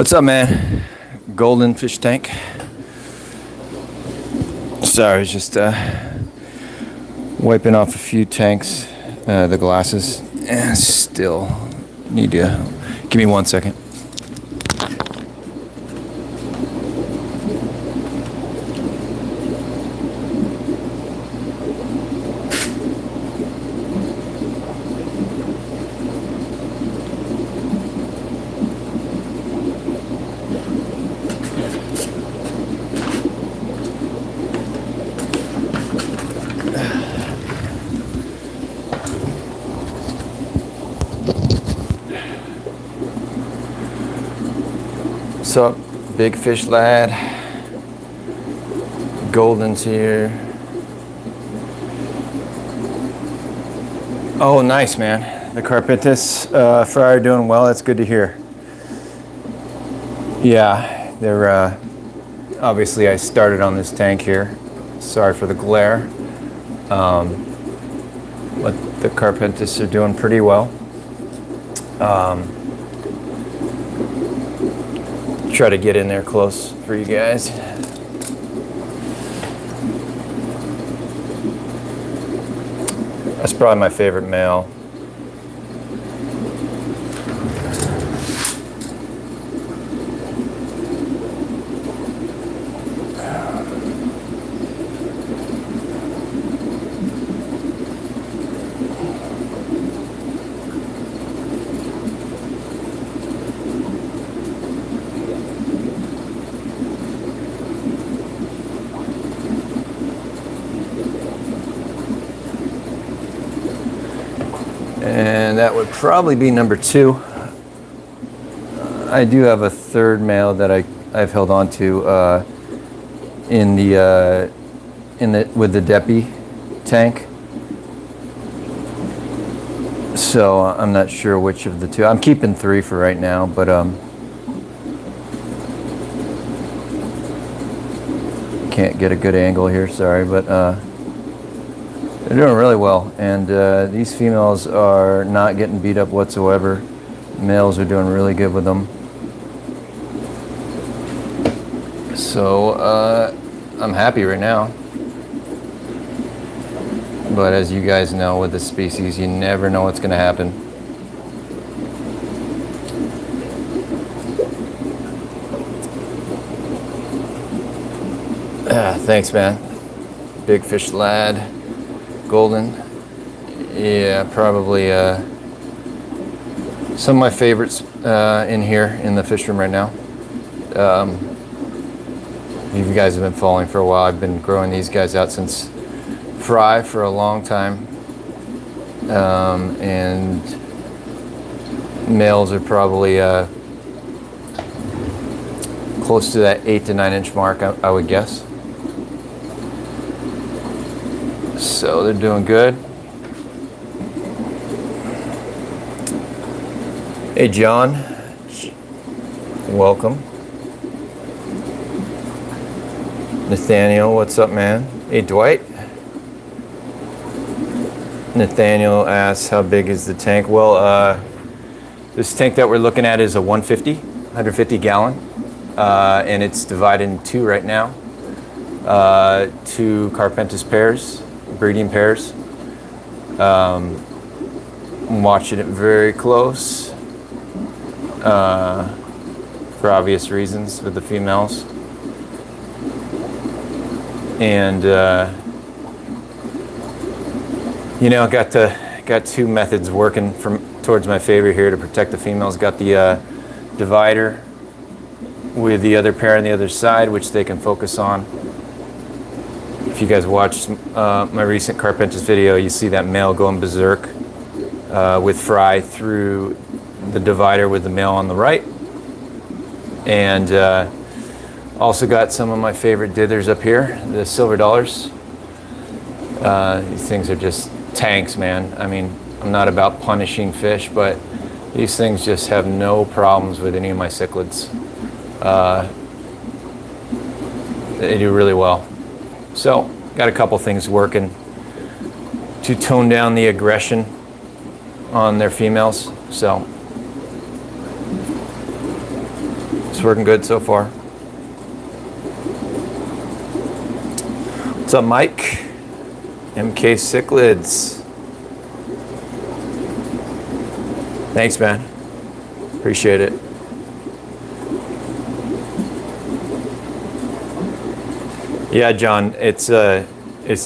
What's up, man? Golden fish tank. Sorry, I was just wiping off a few tanks, the glasses, and still need to give me 1 second. What's up, big fish lad? Golden's here. Oh, nice, man. The Carpenters fry are doing well. That's good to hear. Yeah, they're obviously I started on this tank here. Sorry for the glare. But the Carpenters are doing pretty well. Try to get in there close for you guys. That's probably my favorite male. And that would probably be number 2. I do have a third male that I've held on to with the Depuy tank. So I'm not sure which of the two. I'm keeping 3 for right now, but can't get a good angle here. Sorry, but. They're doing really well, and these females are not getting beat up whatsoever. Males are doing really good with them. So I'm happy right now. But as you guys know, with this species, you never know what's going to happen. Thanks, man. Big fish lad. Golden, yeah, probably some of my favorites in here in the fish room right now. You guys have been following for a while. I've been growing these guys out since fry for a long time, and males are probably close to that 8 to 9 inch mark, I would guess. So they're doing good. Hey, John. Welcome. Nathaniel, what's up, man? Hey, Dwight. Nathaniel asks, how big is the tank? Well, this tank that we're looking at is a 150 gallon, and it's divided in 2 right now. 2 Carpenters pairs. Breeding pairs. I'm watching it very close for obvious reasons with the females, and you know, got 2 methods working towards my favor here to protect the females. Got the divider with the other pair on the other side, which they can focus on. If you guys watched my recent Carpenters video, you see that male going berserk with fry through the divider with the male on the right. And also got some of my favorite dithers up here, the silver dollars. These things are just tanks, man. I mean, I'm not about punishing fish, but these things just have no problems with any of my cichlids. They do really well. So, got a couple things working to tone down the aggression on their females. So, It's working good so far. What's up, Mike? MK Cichlids. Thanks, man. Appreciate it. Yeah, John, it's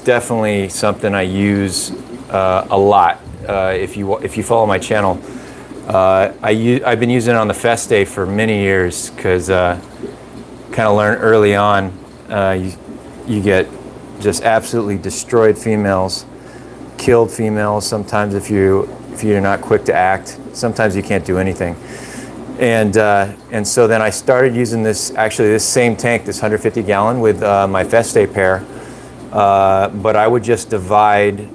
definitely something I use a lot. If you follow my channel, I've been using it on the Festa for many years because kind of learned early on you get just absolutely destroyed females, killed females. Sometimes if you're not quick to act, sometimes you can't do anything. And so then I started using this same tank, this 150 gallon with my Festa pair, but I would just divide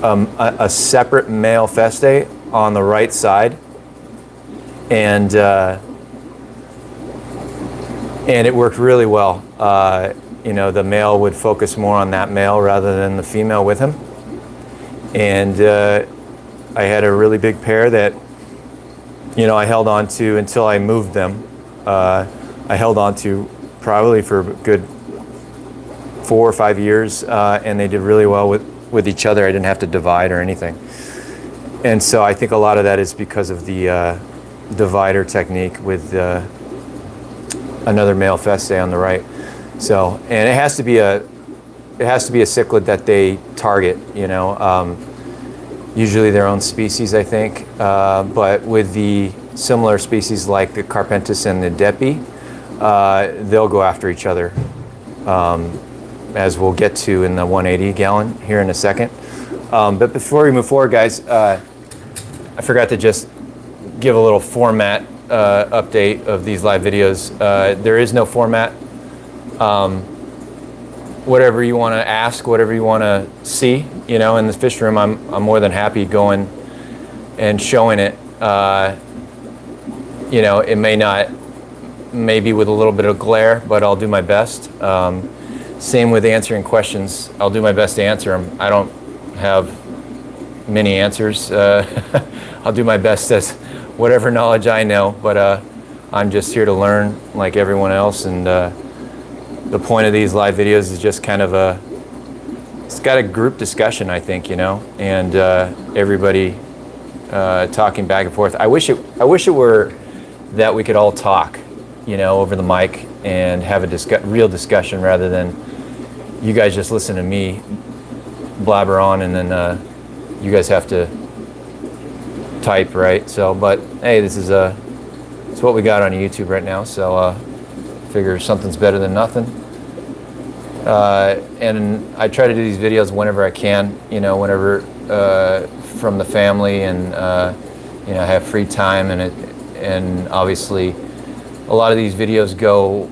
a separate male Festa on the right side, and it worked really well. You know, the male would focus more on that male rather than the female with him, and I had a really big pair that, you know, I held on to until I moved them. I held on to probably for a good 4 or 5 years, and they did really well with each other. I didn't have to divide or anything. And so I think a lot of that is because of the divider technique with another male Festa on the right. So, and it has to be a cichlid that they target, you know. Usually their own species, I think, but with the similar species like the Carpenters and the Depuy, they'll go after each other, as we'll get to in the 180 gallon here in a second. But before we move forward, guys, I forgot to just give a little format update of these live videos. There is no format. Whatever you want to ask, whatever you want to see, you know, in the fish room, I'm more than happy going and showing it. You know, it maybe with a little bit of glare, but I'll do my best. Same with answering questions. I'll do my best to answer them. I don't have many answers. I'll do my best as whatever knowledge I know, but I'm just here to learn like everyone else, and the point of these live videos is just kind of it's got a group discussion, I think, you know, and everybody talking back and forth. I wish it were that we could all talk, you know, over the mic and have a real discussion rather than you guys just listen to me blabber on and then you guys have to type, right? So, but hey, this is it's what we got on YouTube right now, so figure something's better than nothing. And I try to do these videos whenever I can, you know, whenever from the family, and you know, I have free time, and obviously a lot of these videos go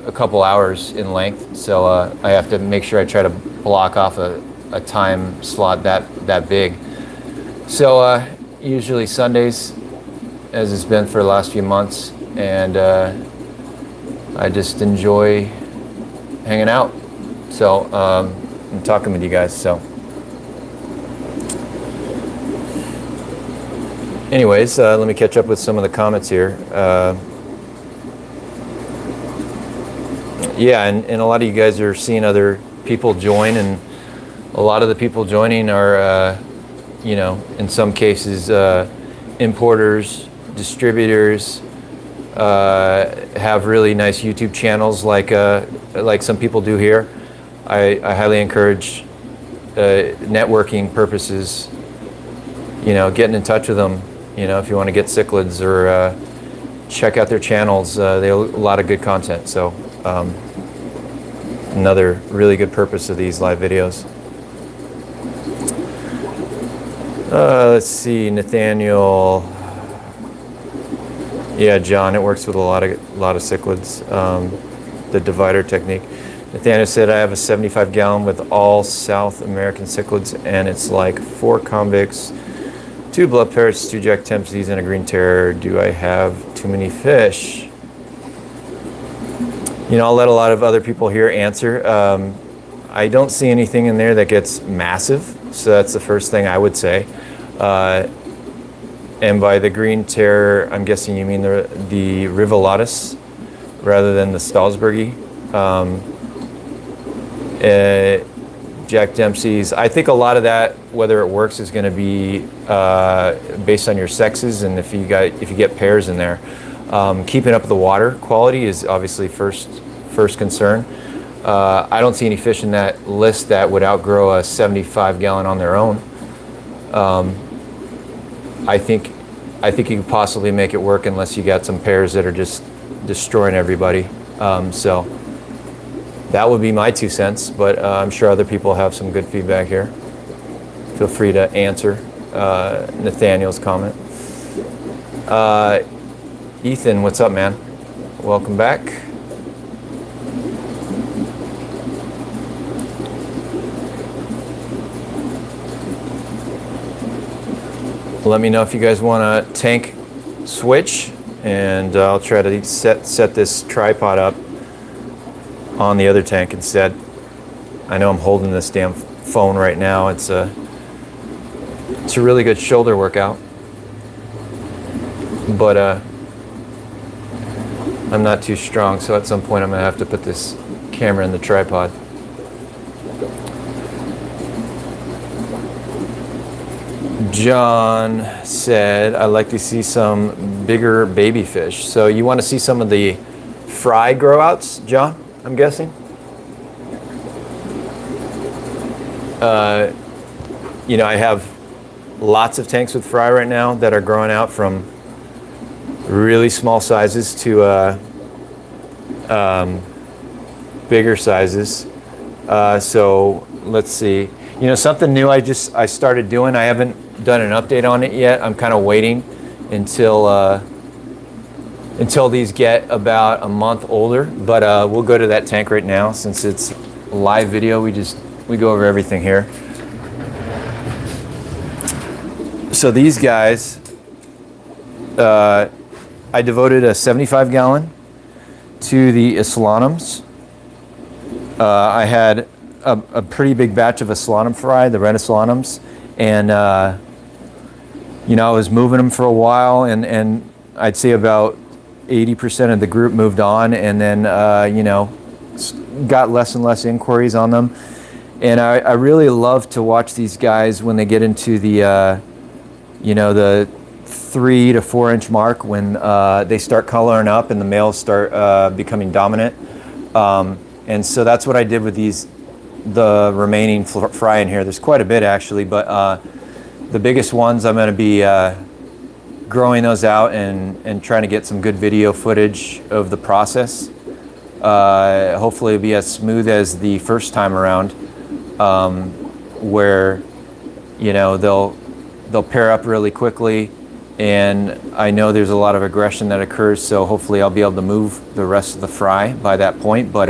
a couple hours in length, so I have to make sure I try to block off a time slot that big. So usually Sundays, as it's been for the last few months, and I just enjoy hanging out. So I'm talking with you guys. So anyways, let me catch up with some of the comments here. Yeah, and a lot of you guys are seeing other people join, and a lot of the people joining are, you know, in some cases, importers, distributors, have really nice YouTube channels like some people do here. I highly encourage networking purposes, you know, getting in touch with them, you know, if you want to get cichlids, or check out their channels. They have a lot of good content. So another really good purpose of these live videos. Let's see, Nathaniel. Yeah, John, it works with a lot of cichlids, the divider technique. Nathaniel said, I have a 75 gallon with all South American cichlids, and it's like 4 convicts, 2 blood parrots, 2 jack tempsties, and a green terror. Do I have too many fish? You know, I'll let a lot of other people here answer. I don't see anything in there that gets massive, so that's the first thing I would say. And by the green terror, I'm guessing you mean the Rivolatus rather than the Stahlsbergy. Jack Dempsey's. I think a lot of that, whether it works, is going to be based on your sexes and if you get pairs in there. Keeping up the water quality is obviously first concern. I don't see any fish in that list that would outgrow a 75 gallon on their own. I think you could possibly make it work unless you got some pairs that are just destroying everybody. So that would be my 2 cents, but I'm sure other people have some good feedback here. Feel free to answer Nathaniel's comment. Ethan, what's up, man? Welcome back. Let me know if you guys want a tank switch, and I'll try to set this tripod up on the other tank instead. I know I'm holding this damn phone right now. It's a really good shoulder workout, but I'm not too strong, so at some point I'm gonna have to put this camera in the tripod. John said, I'd like to see some bigger baby fish. So you want to see some of the fry grow outs, John, I'm guessing? You know, I have lots of tanks with fry right now that are growing out from really small sizes to bigger sizes. So let's see. You know, something new I started doing. I haven't done an update on it yet. I'm kind of waiting until these get about a month older. But we'll go to that tank right now since it's live video. We go over everything here. So these guys, I devoted a 75 gallon to the Islanums. I had a pretty big batch of Islanum fry, the red Islanums, and you know, I was moving them for a while, and I'd say about 80% of the group moved on, and then you know, got less and less inquiries on them. And I really love to watch these guys when they get into the you know, the 3 to 4 inch mark, when they start coloring up and the males start becoming dominant. And so that's what I did with the remaining fry in here. There's quite a bit actually, but the biggest ones I'm going to be growing those out and trying to get some good video footage of the process. Hopefully it'll be as smooth as the first time around, where you know they'll pair up really quickly, and I know there's a lot of aggression that occurs, so hopefully I'll be able to move the rest of the fry by that point. But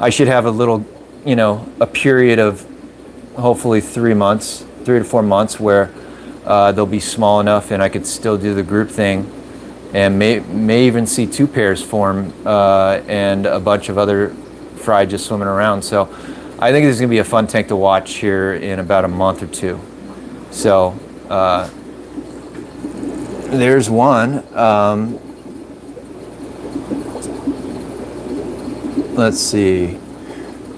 I should have a little, you know, a period of hopefully 3 to 4 months where they'll be small enough and I could still do the group thing, and may even see 2 pairs form and a bunch of other fry just swimming around. So I think this is gonna be a fun tank to watch here in about a month or 2. So there's one. Let's see.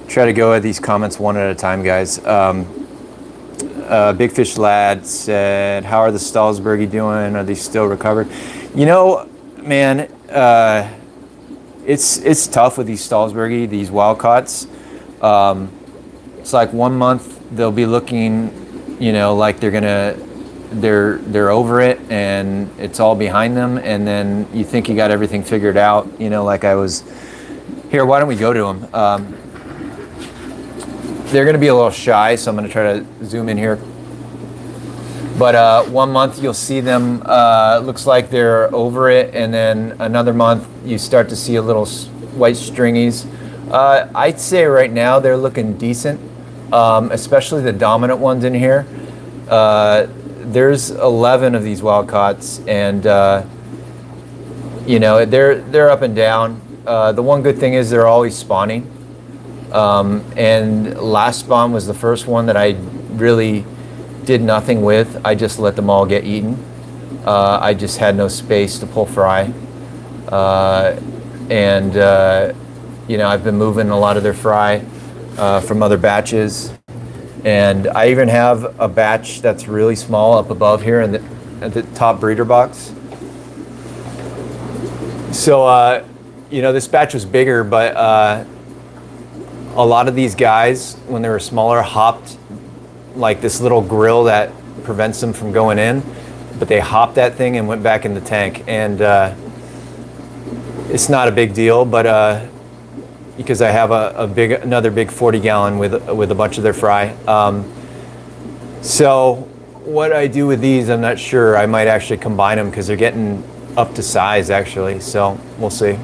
Try to go at these comments one at a time, guys. Big Fish Lad said, how are the Stahlsbergy doing? Are they still recovered? You know, man, it's tough with these Stahlsbergy, these wild caughts. It's like 1 month they'll be looking, you know, like they're over it and it's all behind them, and then you think you got everything figured out, you know, like I was here. Why don't we go to them? They're going to be a little shy, so I'm going to try to zoom in here. But 1 month you'll see them, looks like they're over it, and then another month you start to see a little white stringies. I'd say right now they're looking decent, especially the dominant ones in here. There's 11 of these wild caughts, and you know, they're up and down. The one good thing is they're always spawning. And last spawn was the first one that I really did nothing with. I just let them all get eaten. I just had no space to pull fry. You know, I've been moving a lot of their fry from other batches. And I even have a batch that's really small up above here in at the top breeder box. So, you know, this batch was bigger, but a lot of these guys, when they were smaller, hopped like this little grill that prevents them from going in, but they hopped that thing and went back in the tank. And it's not a big deal, but because I have another big 40-gallon with a bunch of their fry. So what I do with these, I'm not sure. I might actually combine them because they're getting up to size actually. So we'll see.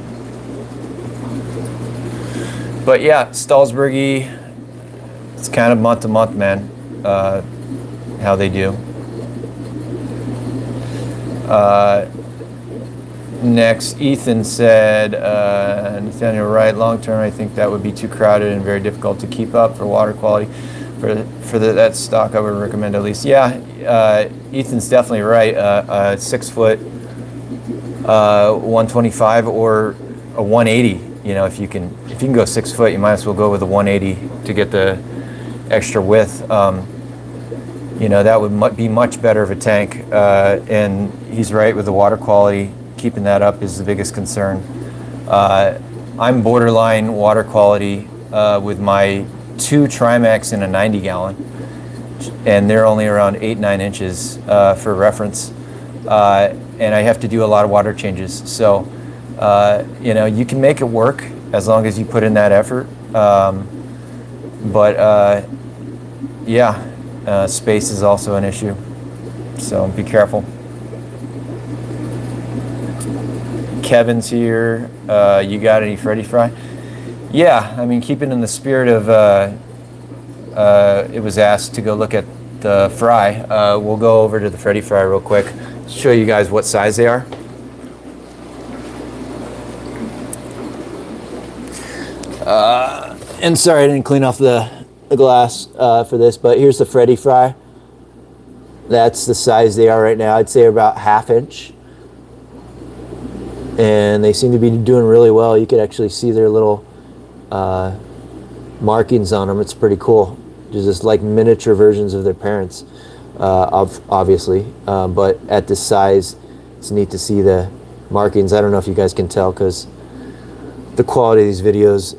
But yeah, Stahlsbergy, it's kind of month to month, man, how they do. Next, Ethan said, Nathaniel, right, long term, I think that would be too crowded and very difficult to keep up for water quality. For that stock, I would recommend at least. Yeah, Ethan's definitely right. 6 foot, 125 or a 180. You know, if you can go 6 foot, you might as well go with a 180 to get the extra width. You know, that would be much better of a tank. And he's right with the water quality. Keeping that up is the biggest concern. I'm borderline water quality with my 2 Trimecs in a 90-gallon, and they're only around 8-9 inches for reference. And I have to do a lot of water changes. So, you know, you can make it work as long as you put in that effort. Yeah, space is also an issue. So be careful. Kevin's here. You got any Freddy fry? Yeah, I mean, keeping in the spirit of it was asked to go look at the fry. We'll go over to the Freddy fry real quick, show you guys what size they are. And sorry I didn't clean off the glass for this, but here's the Freddy fry. That's the size they are right now. I'd say about 1/2 inch. And they seem to be doing really well. You could actually see their little markings on them. It's pretty cool. They're just like miniature versions of their parents, obviously. But at this size, it's neat to see the markings. I don't know if you guys can tell because the quality of these videos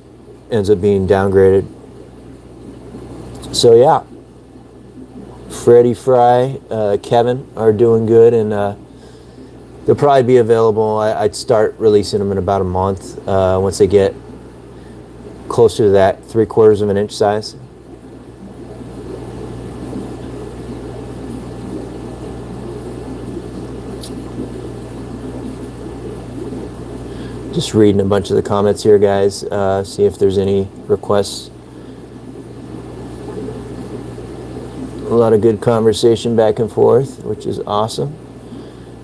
ends up being downgraded. So yeah, Freddy Fry, Kevin are doing good, and they'll probably be available. I'd start releasing them in about a month once they get closer to that 3/4 of an inch size. Just reading a bunch of the comments here, guys. See if there's any requests. A lot of good conversation back and forth, which is awesome.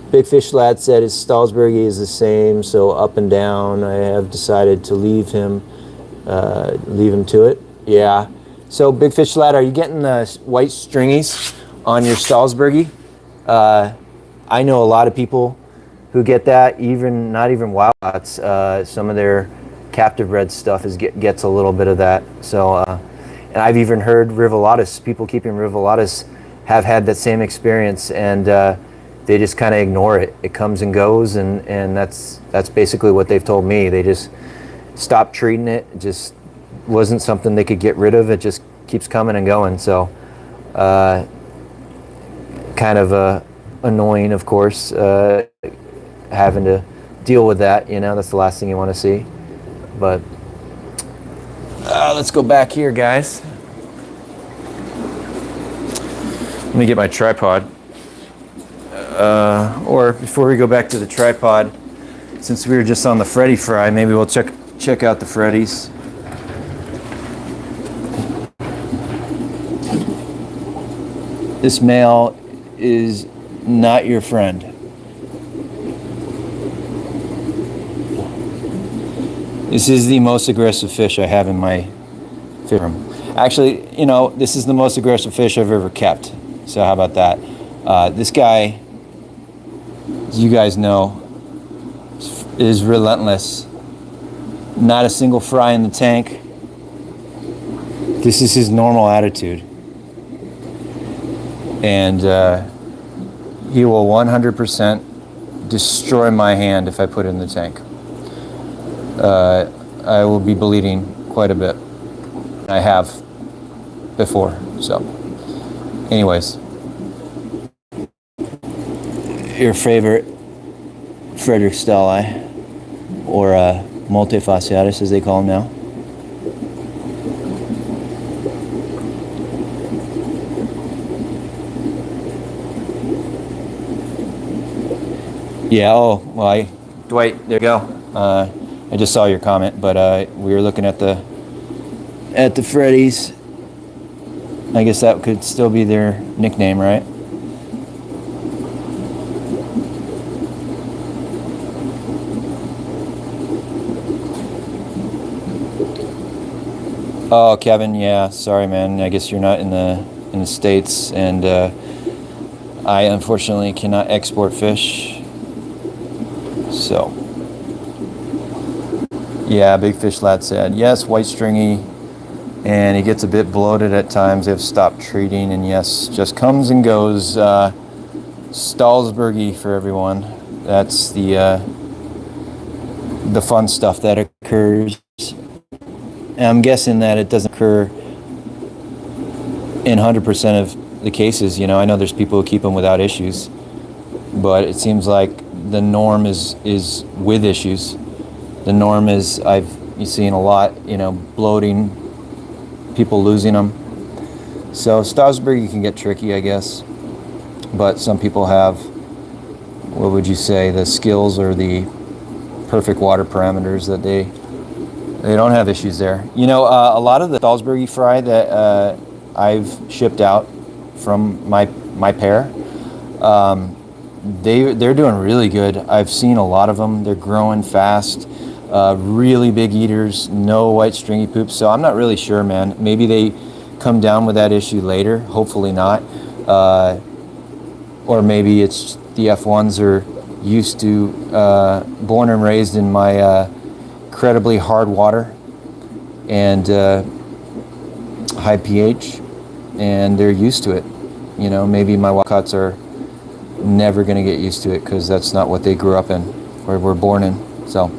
Big Fish Lad said his Stahlsbergy is the same, so up and down. I have decided to leave him to it. Yeah. So Big Fish Lad, are you getting the white stringies on your Stahlsbergy? I know a lot of people who get that, even not even Wildcats. Some of their captive bred stuff gets a little bit of that. So, and I've even heard Rivolatus, people keeping Rivolatus have had that same experience, and they just kind of ignore it. It comes and goes, and that's basically what they've told me. They just stopped treating it. It just wasn't something they could get rid of. It just keeps coming and going. So, kind of annoying, of course, having to deal with that. You know, that's the last thing you want to see. But let's go back here, guys. Let me get my tripod. Or before we go back to the tripod, since we were just on the Freddy fry, maybe we'll check out the Freddys. This male is not your friend. This is the most aggressive fish I have in my fish room. Actually, you know, this is the most aggressive fish I've ever kept. So how about that? This guy as you guys know, is relentless. Not a single fry in the tank. This is his normal attitude. And he will 100% destroy my hand if I put it in the tank. I will be bleeding quite a bit. I have before, so. Anyways. Your favorite Frederick Stahlsbergy, or multifasciatus as they call him now. Yeah, oh, well, Dwight, there you go. I just saw your comment, but we were looking at the Freddy's. I guess that could still be their nickname, right? Oh, Kevin, yeah, sorry, man. I guess you're not in the States, and I unfortunately cannot export fish. So, yeah, Big Fish Lad said, yes, white stringy, and he gets a bit bloated at times. They've stopped treating, and yes, just comes and goes. Stahlsbergy for everyone. That's the fun stuff that occurs. And I'm guessing that it doesn't occur in 100% of the cases. You know, I know there's people who keep them without issues, but it seems like the norm is with issues. The norm is you've seen a lot, you know, bloating, people losing them. So Stahlsbergy can get tricky, I guess, but some people have, what would you say, the skills or the perfect water parameters that they don't have issues there. You know, a lot of the Stahlsbergy fry that I've shipped out from my pair, they're doing really good. I've seen a lot of them. They're growing fast, really big eaters, no white stringy poops. So I'm not really sure, man. Maybe they come down with that issue later. Hopefully not. Or maybe it's the F1s are used to, born and raised in my incredibly hard water and high pH, and they're used to it. You know, maybe my wildcats are never going to get used to it because that's not what they grew up in or were born in. So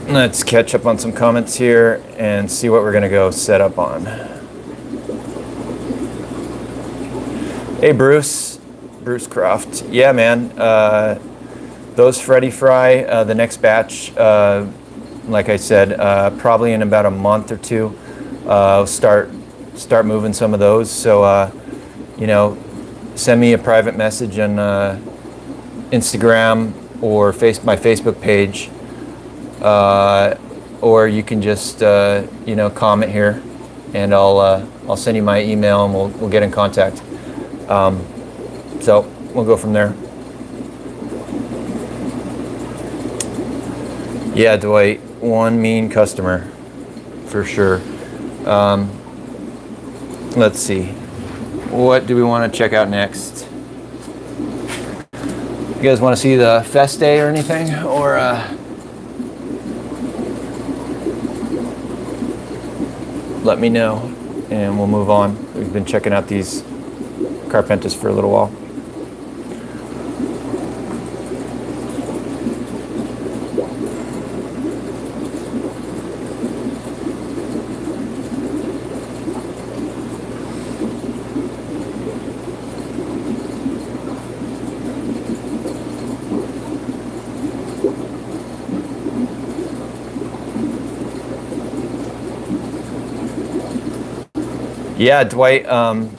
let's catch up on some comments here and see what we're going to go set up on. Hey Bruce Croft. Yeah, man, those Freddy fry, the next batch, like I said, probably in about a month or two, start moving some of those. So, you know, send me a private message on Instagram or my Facebook page, or you can just you know, comment here, and I'll send you my email and we'll get in contact. So we'll go from there. Yeah, Dwight, one mean customer, for sure. Let's see. What do we want to check out next? You guys want to see the Festa or anything? Or let me know and we'll move on. We've been checking out these Carpenters for a little while. Yeah, Dwight, the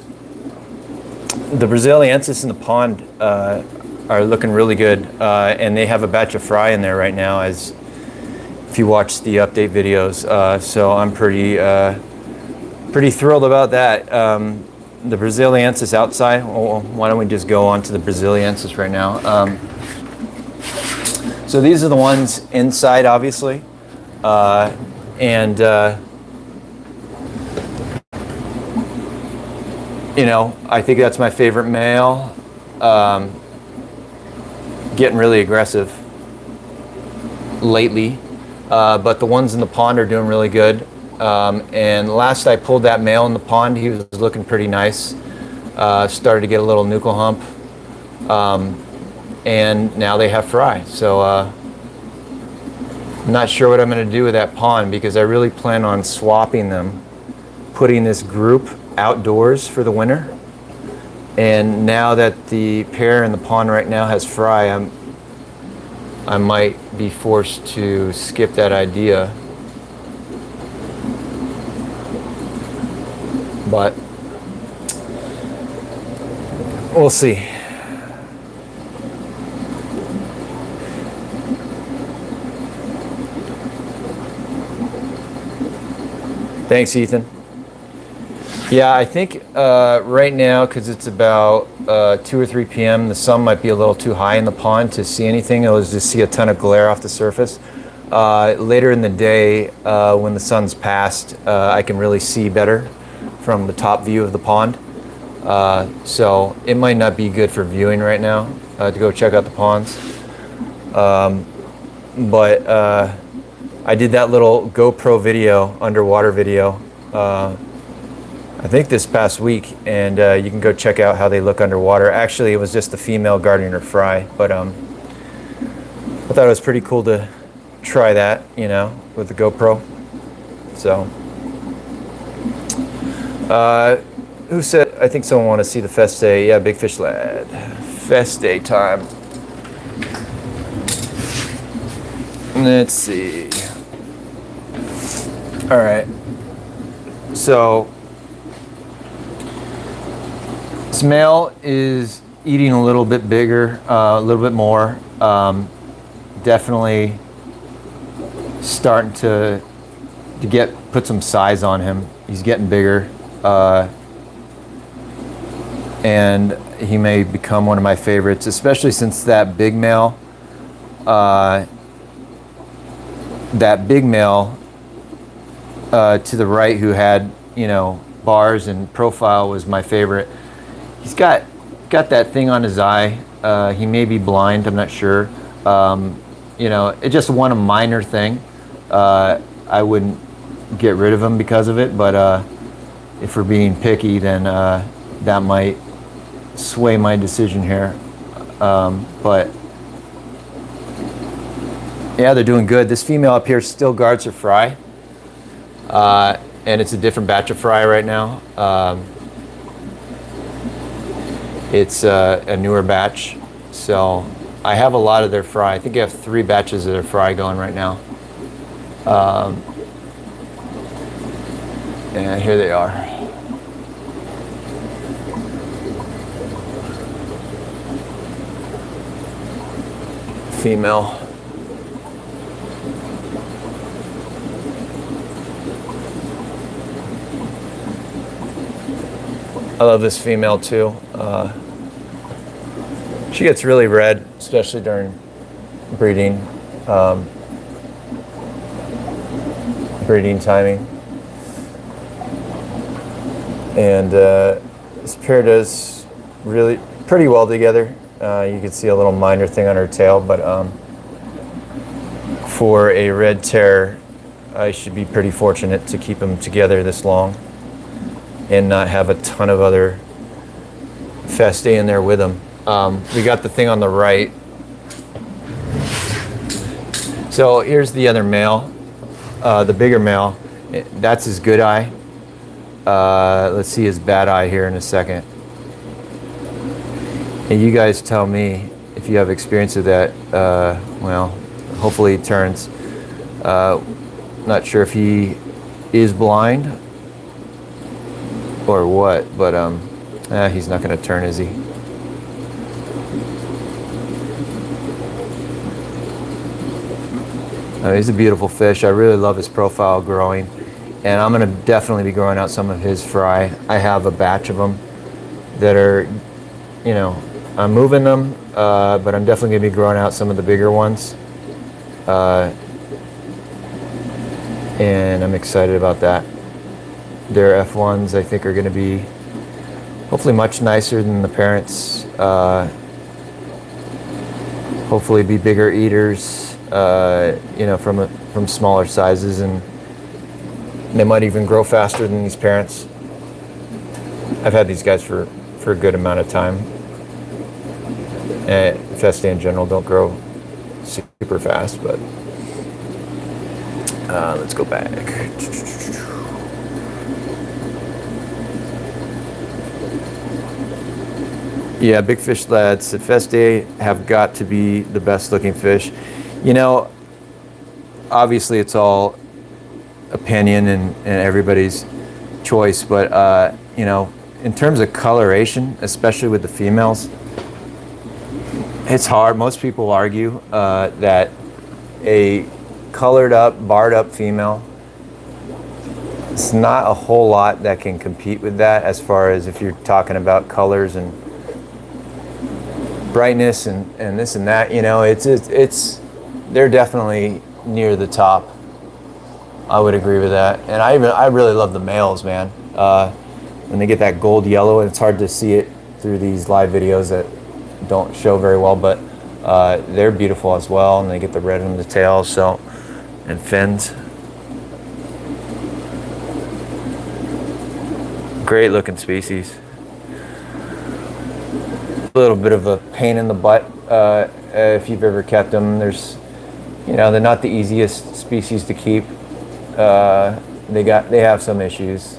Braziliensis in the pond are looking really good, and they have a batch of fry in there right now, as if you watch the update videos. So I'm pretty thrilled about that. The Braziliensis outside. Well, why don't we just go on to the Braziliensis right now? So these are the ones inside, obviously, and You know, I think that's my favorite male. Getting really aggressive lately, but the ones in the pond are doing really good. And last I pulled that male in the pond, he was looking pretty nice. Started to get a little nuchal hump, and now they have fry. So I'm not sure what I'm going to do with that pond, because I really plan on swapping them, putting this group outdoors for the winter. And now that the pair in the pond right now has fry, I might be forced to skip that idea. But we'll see. Thanks, Ethan. Yeah, I think right now, because it's about 2 or 3 p.m., the sun might be a little too high in the pond to see anything. It'll just see a ton of glare off the surface. Later in the day, when the sun's passed, I can really see better from the top view of the pond. So it might not be good for viewing right now to go check out the ponds. But I did that little GoPro video, underwater video, I think this past week, and you can go check out how they look underwater. Actually, it was just the female guarding her fry, but I thought it was pretty cool to try that, you know, with the GoPro. So, who said, I think someone wanted to see the Festa. Yeah, Big Fish Lad. Festa time. Let's see. All right. So, this male is eating a little bit bigger, a little bit more. Definitely starting to put some size on him. He's getting bigger, and he may become one of my favorites, especially since that big male to the right, who had, you know, bars and profile, was my favorite. He's got that thing on his eye. He may be blind, I'm not sure. You know, it's just one minor thing. I wouldn't get rid of him because of it, but if we're being picky, then that might sway my decision here. But yeah, they're doing good. This female up here still guards her fry, and it's a different batch of fry right now. It's a newer batch, so I have a lot of their fry. I think I have 3 batches of their fry going right now. And here they are. Female. I love this female too. She gets really red, especially during breeding timing. And this pair does really pretty well together. You can see a little minor thing on her tail, but for a red terror, I should be pretty fortunate to keep them together this long and not have a ton of other Festa in there with them. We got the thing on the right. So here's the other male, the bigger male. That's his good eye. Let's see his bad eye here in a second. And you guys tell me if you have experience with that. Well, hopefully he turns. Not sure if he is blind or what, but he's not going to turn, is he? He's a beautiful fish. I really love his profile growing, and I'm going to definitely be growing out some of his fry. I have a batch of them that are, you know, I'm moving them, but I'm definitely going to be growing out some of the bigger ones, and I'm excited about that. Their F1s, I think, are going to be hopefully much nicer than the parents. Hopefully be bigger eaters, you know, from smaller sizes, and they might even grow faster than these parents. I've had these guys for a good amount of time. Festa in general don't grow super fast, but let's go back. Yeah, big fish lads at Festa have got to be the best looking fish. You know, obviously it's all opinion and everybody's choice, but you know, in terms of coloration, especially with the females, it's hard. Most people argue that a colored up, barred up female, it's not a whole lot that can compete with that, as far as if you're talking about colors and brightness and this and that. You know, it's they're definitely near the top. I would agree with that. And I really love the males, man. When they get that gold yellow, and it's hard to see it through these live videos that don't show very well, but they're beautiful as well, and they get the red in the tail, so, and fins. Great looking species. A little bit of a pain in the butt if you've ever kept them. There's, you know, they're not the easiest species to keep. They have some issues,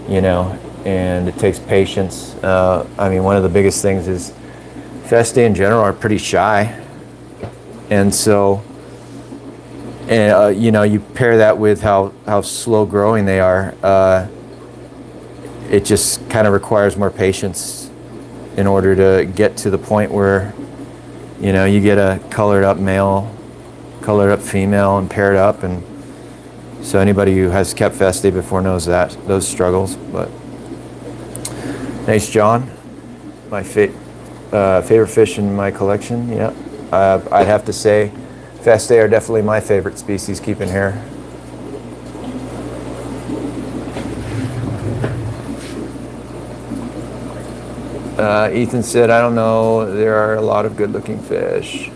you know, and it takes patience. I mean, one of the biggest things is Festa in general are pretty shy, and so, you know, you pair that with how slow growing they are. It just kind of requires more patience in order to get to the point where, you know, you get a colored up male, colored up female, and paired up. And so anybody who has kept Festa before knows that, those struggles. But nice, John. My favorite fish in my collection. Yeah, I'd have to say Festa are definitely my favorite species keeping here. Ethan said, I don't know, there are a lot of good looking fish.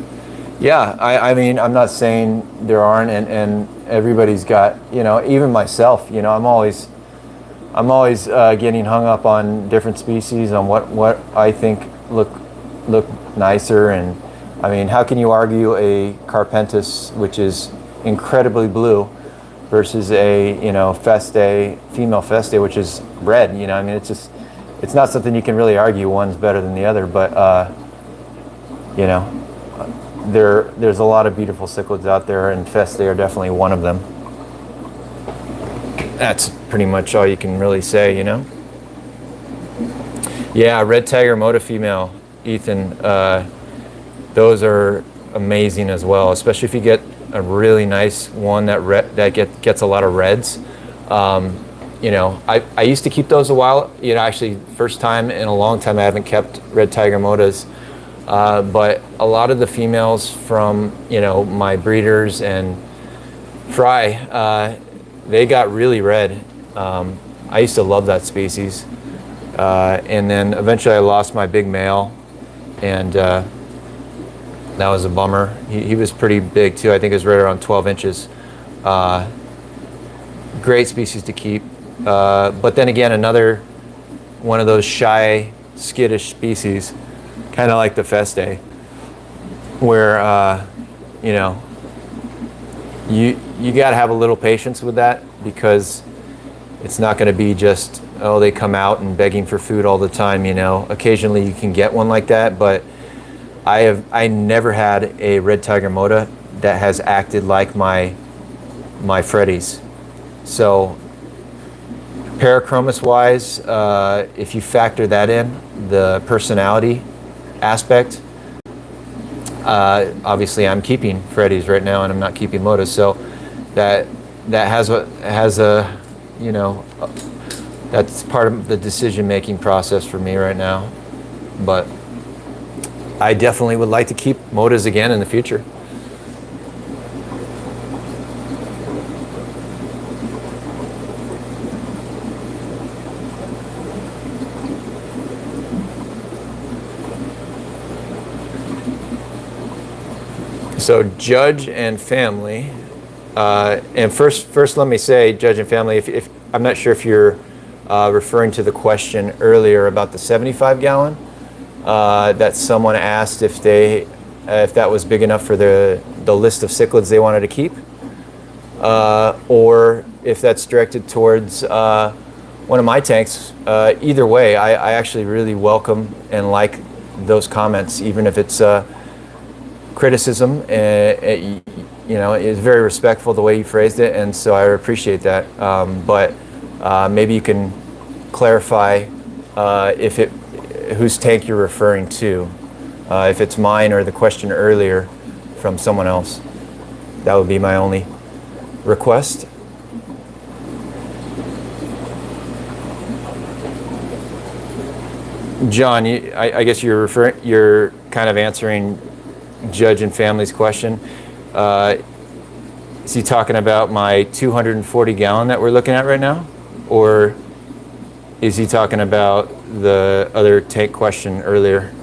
Yeah, I mean, I'm not saying there aren't, and everybody's got, you know, even myself, you know, I'm always getting hung up on different species, on what I think look nicer. And I mean, how can you argue a Carpenters, which is incredibly blue, versus a, you know, Festa, female Festa, which is red? You know, I mean, it's not something you can really argue one's better than the other. But you know, there's a lot of beautiful cichlids out there, and Festa are definitely one of them. That's pretty much all you can really say, you know. Yeah, red tiger moda female, Ethan. Those are amazing as well, especially if you get a really nice one that gets a lot of reds. You know, I used to keep those a while. You know, actually, first time in a long time I haven't kept red tiger modas. But a lot of the females from, you know, my breeders and fry, they got really red. I used to love that species. And then eventually I lost my big male, and that was a bummer. He was pretty big too. I think it was right around 12 inches. Great species to keep. But then again, another one of those shy, skittish species, kind of like the Festa, where you know, you got to have a little patience with that, because it's not going to be just, oh, they come out and begging for food all the time. You know, occasionally you can get one like that, but I never had a red tiger moda that has acted like my Freddies. So parachromis wise, if you factor that in, the personality aspect, obviously I'm keeping Freddies right now, and I'm not keeping modas, so that has a, you know, that's part of the decision making process for me right now. But I definitely would like to keep modas again in the future. So Judge and Family, and first let me say, Judge and Family, if I'm not sure if you're referring to the question earlier about the 75 gallon that someone asked if that was big enough for the list of cichlids they wanted to keep, or if that's directed towards one of my tanks. Either way, I actually really welcome and like those comments, even if it's criticism. You know, it's very respectful the way you phrased it, and so I appreciate that. But maybe you can clarify whose tank you're referring to, if it's mine or the question earlier from someone else. That would be my only request. John, I guess you're kind of answering Judge and Family's question. Is he talking about my 240 gallon that we're looking at right now? Or is he talking about the other tank question earlier?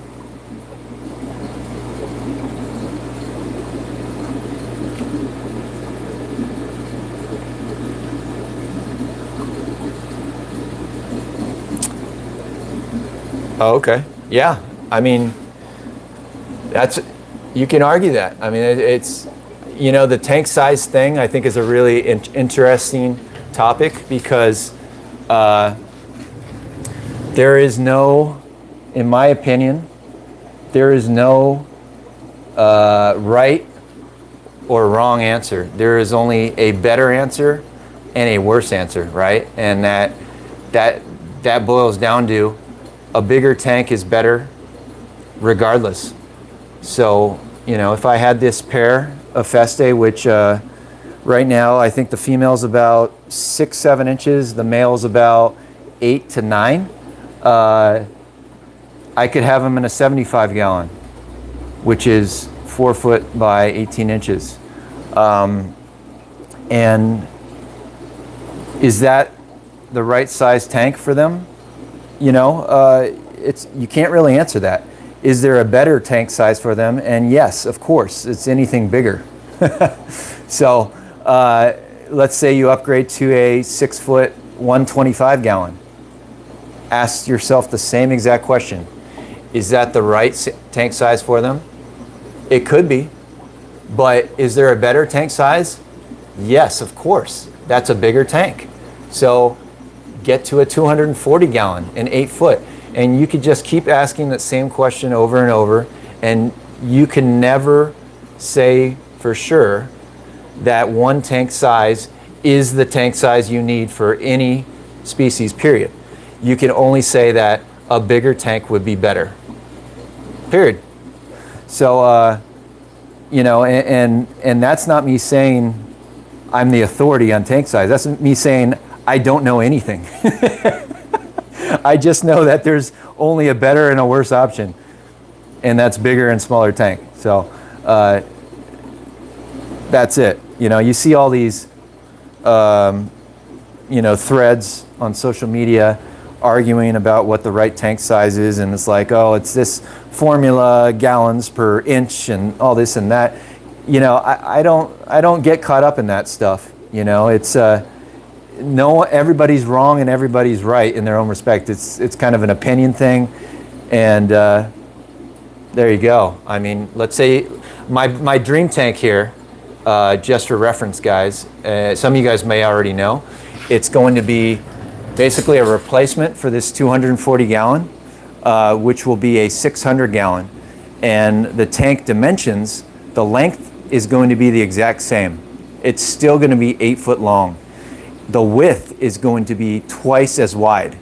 Oh, okay. Yeah. I mean, you can argue that. I mean, it's, you know, the tank size thing I think is a really interesting topic, because there is no, in my opinion, there is no right or wrong answer. There is only a better answer and a worse answer, right? And that boils down to a bigger tank is better regardless. So, you know, if I had this pair of Festa, which right now I think the female's about 6-7 inches, the male's about 8 to 9, I could have them in a 75 gallon, which is 4 foot by 18 inches. And is that the right size tank for them? You know, you can't really answer that. Is there a better tank size for them? And yes, of course, it's anything bigger. So let's say you upgrade to a 6 foot 125 gallon. Ask yourself the same exact question. Is that the right tank size for them? It could be. But is there a better tank size? Yes, of course. That's a bigger tank. So get to a 240 gallon, an 8 foot. And you could just keep asking that same question over and over, and you can never say for sure that one tank size is the tank size you need for any species, period. You can only say that a bigger tank would be better, period. So, you know, and that's not me saying I'm the authority on tank size. That's me saying I don't know anything. I just know that there's only a better and a worse option, and that's bigger and smaller tank. So that's it. You know, you see all these, you know, threads on social media arguing about what the right tank size is, and it's like, oh, it's this formula, gallons per inch, and all this and that. You know, I don't get caught up in that stuff. You know, it's no, everybody's wrong and everybody's right in their own respect. It's kind of an opinion thing, and there you go. I mean, let's say my dream tank here, just for reference, guys. Some of you guys may already know, it's going to be basically a replacement for this 240 gallon, which will be a 600 gallon, and the tank dimensions, the length is going to be the exact same. It's still going to be 8 foot long. The width is going to be twice as wide,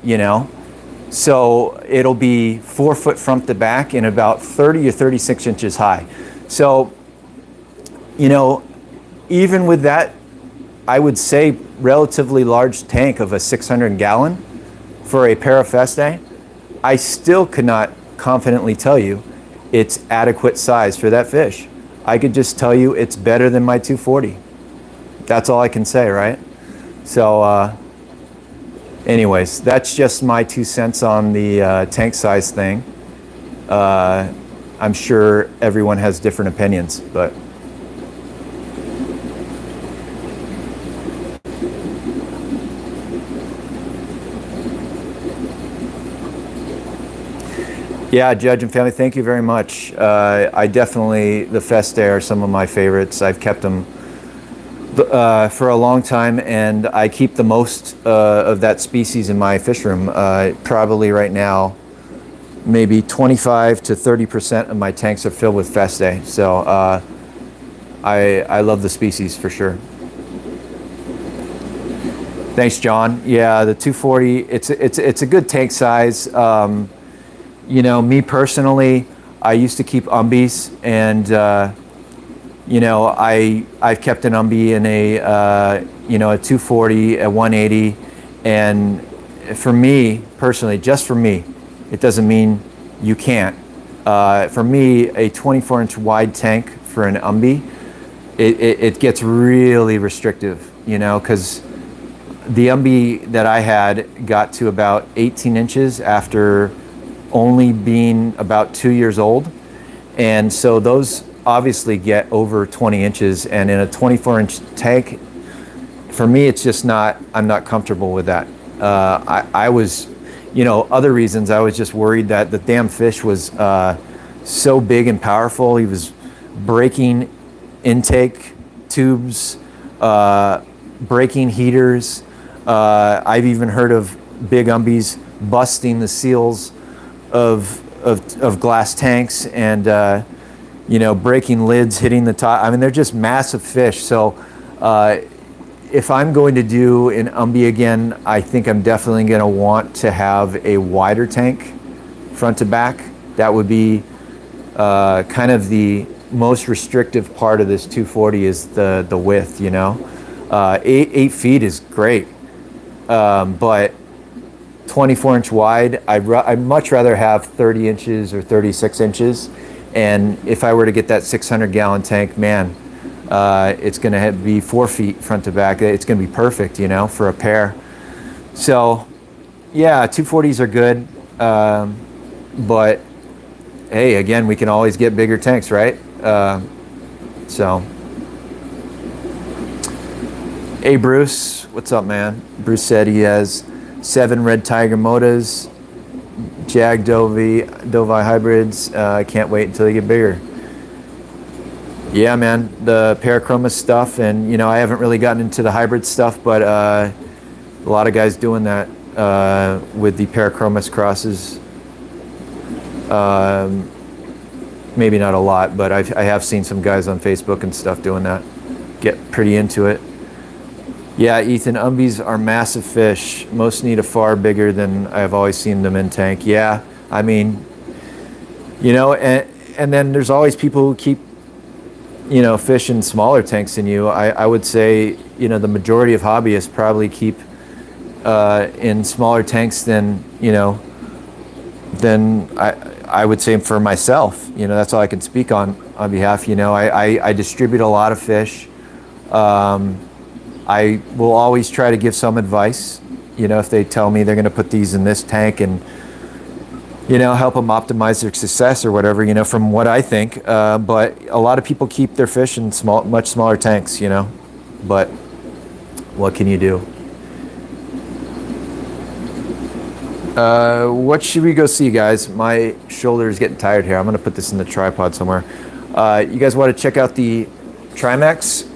you know? So it'll be 4 foot front to back and about 30 or 36 inches high. So, you know, even with that, I would say relatively large tank of a 600 gallon for a pair of Festa, I still could not confidently tell you it's adequate size for that fish. I could just tell you it's better than my 240. That's all I can say, right? So anyways, that's just my 2 cents on the tank size thing. I I'm sure everyone has different opinions, but. Yeah, Judge and family, thank you very much. I definitely, the Festa are some of my favorites. I've kept them for a long time, and I keep the most of that species in my fish room. Probably right now, maybe 25 to 30% of my tanks are filled with Festa. So I love the species for sure. Thanks, John. Yeah, the 240, it's a good tank size. You know, me personally, I used to keep umbies, and you know, I've kept an umbie in a you know, a 240, a 180, and for me personally, just for me, it doesn't mean you can't. For me, a 24-inch wide tank for an umbie, it gets really restrictive, you know, because the umbie that I had got to about 18 inches after only being about 2 years old, and so those obviously get over 20 inches, and in a 24-inch tank, for me, it's just not, I'm not comfortable with that. I was, you know, other reasons, I was just worried that the damn fish was so big and powerful. He was breaking intake tubes, breaking heaters. I've even heard of big umbies busting the seals of glass tanks, and you know, breaking lids, hitting the top. I mean, they're just massive fish. So if I'm going to do an umbie again, I think I'm definitely going to want to have a wider tank front to back. That would be kind of the most restrictive part of this 240 is the width, you know. 8 feet is great, but 24-inch wide, I'd much rather have 30 inches or 36 inches. And if I were to get that 600-gallon tank, man, it's going to be 4 feet front to back. It's going to be perfect, you know, for a pair. So, yeah, 240s are good. But, hey, again, we can always get bigger tanks, right? So, hey, Bruce, what's up, man? Bruce said he has 7 red tiger motas, Jag Dovi hybrids. I can't wait until they get bigger. Yeah, man, the Parachromis stuff, and you know, I haven't really gotten into the hybrid stuff, but a lot of guys doing that with the Parachromis crosses. Maybe not a lot, but I have seen some guys on Facebook and stuff doing that. Get pretty into it. Yeah, Ethan, umbies are massive fish. Most need a far bigger than I've always seen them in tank. Yeah, I mean, you know, and then there's always people who keep, you know, fish in smaller tanks than you. I would say, you know, the majority of hobbyists probably keep in smaller tanks than, you know, than I would say for myself. You know, that's all I can speak on behalf. You know, I distribute a lot of fish. I will always try to give some advice, you know, if they tell me they're going to put these in this tank, and, you know, help them optimize their success or whatever, you know, from what I think. But a lot of people keep their fish in much smaller tanks, you know, but what can you do? What should we go see, guys? My shoulder is getting tired here. I'm going to put this in the tripod somewhere. You guys want to check out the Trimecs?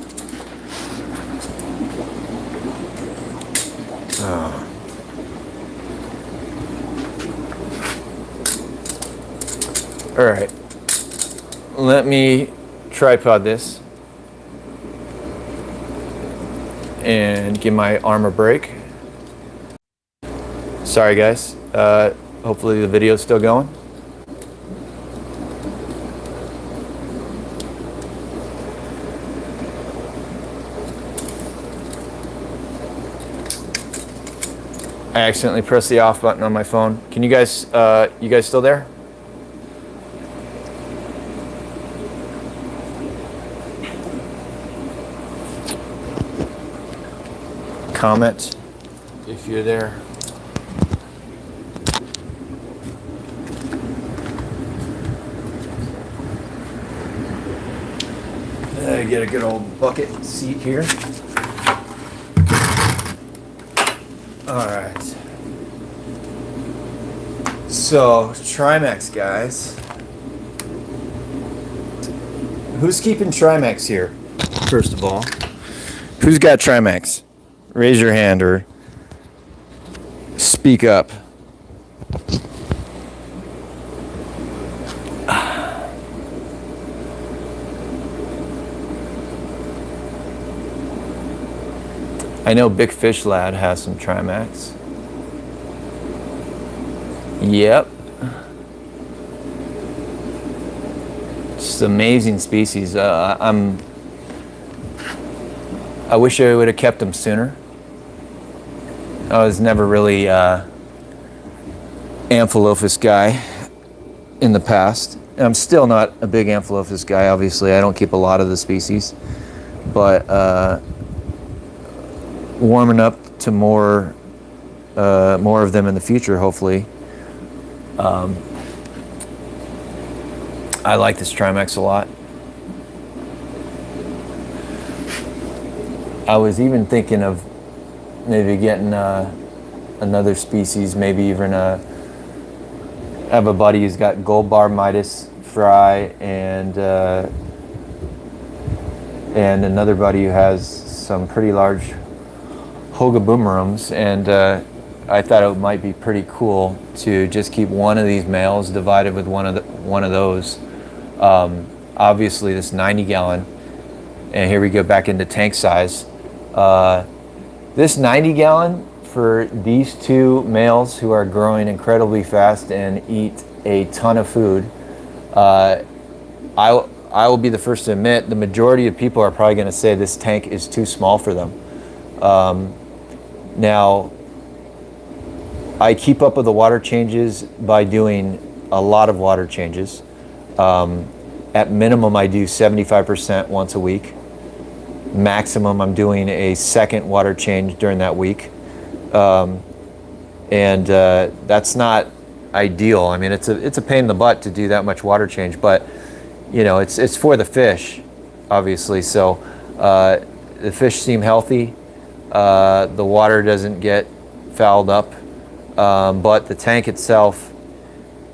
All right, let me tripod this and give my arm a break. Sorry guys, hopefully the video's still going. I accidentally pressed the off button on my phone. Can you guys still there? Comment if you're there. me get a good old bucket seat here. All right. So, Trimec, guys. Who's keeping Trimec here, first of all? Who's got Trimec? Raise your hand or speak up. I know Big Fish Lad has some Trimec. Yep. Just amazing species. I wish I would have kept them sooner. I was never really Amphilophus guy in the past. I'm still not a big Amphilophus guy, obviously. I don't keep a lot of the species. But warming up to more of them in the future, hopefully. I like this Trimec a lot. I was even thinking of maybe getting another species, maybe even I have a buddy who's got gold bar Midas fry and another buddy who has some pretty large Hoga boomerums, and I thought it might be pretty cool to just keep one of these males divided with one of those. Obviously, this 90-gallon, and here we go back into tank size. This 90-gallon for these two males who are growing incredibly fast and eat a ton of food. I will be the first to admit the majority of people are probably going to say this tank is too small for them. Now, I keep up with the water changes by doing a lot of water changes. At minimum, I do 75% once a week. Maximum, I'm doing a second water change during that week. That's not ideal. I mean, it's a pain in the butt to do that much water change, but you know, it's for the fish, obviously. So the fish seem healthy. The water doesn't get fouled up, but the tank itself,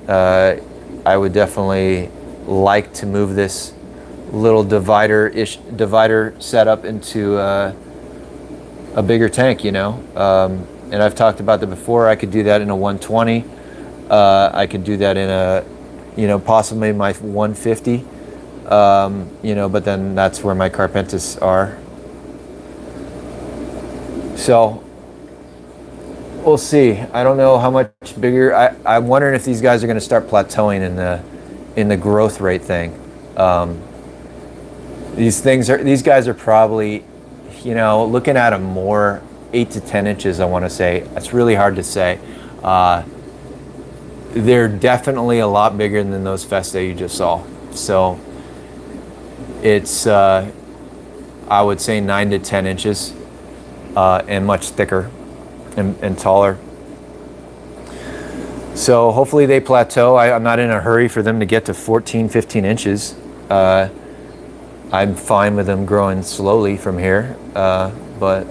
I would definitely like to move this little divider setup into a bigger tank, you know. And I've talked about that before. I could do that in a 120. I could do that in a, you know, possibly my 150. You know, but then that's where my Carpenters are. So we'll see. I don't know how much bigger. I'm wondering if these guys are going to start plateauing in the growth rate thing. These guys are probably, you know, looking at them more 8 to 10 inches. I want to say that's really hard to say. They're definitely a lot bigger than those Festa you just saw. So it's I would say 9 to 10 inches and much thicker and taller. So hopefully they plateau. I'm not in a hurry for them to get to 14, 15 inches. I'm fine with them growing slowly from here, but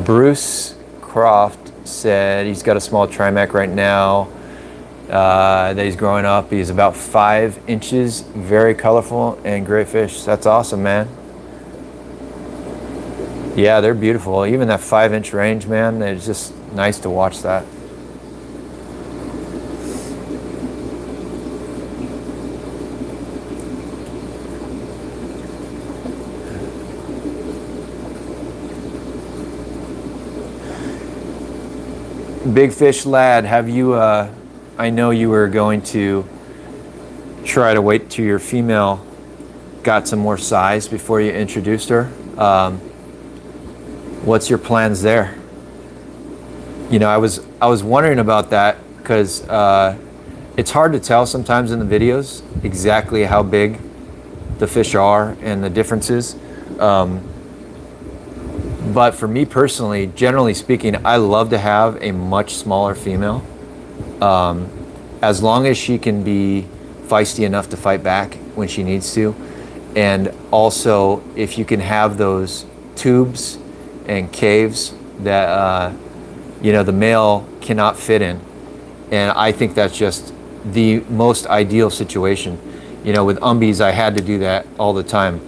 Bruce Croft said he's got a small Trimec right now that he's growing up. He's about 5 inches, very colorful and great fish. That's awesome, man. Yeah, they're beautiful. Even that 5-inch range, man, it's just nice to watch that. Big Fish Lad, have you, I know you were going to try to wait till your female got some more size before you introduced her. What's your plans there? You know, I was wondering about that because it's hard to tell sometimes in the videos exactly how big the fish are and the differences. But for me personally, generally speaking, I love to have a much smaller female. As long as she can be feisty enough to fight back when she needs to. And also, if you can have those tubes and caves that the male cannot fit in, and I think that's just the most ideal situation. With umbies, I had to do that all the time.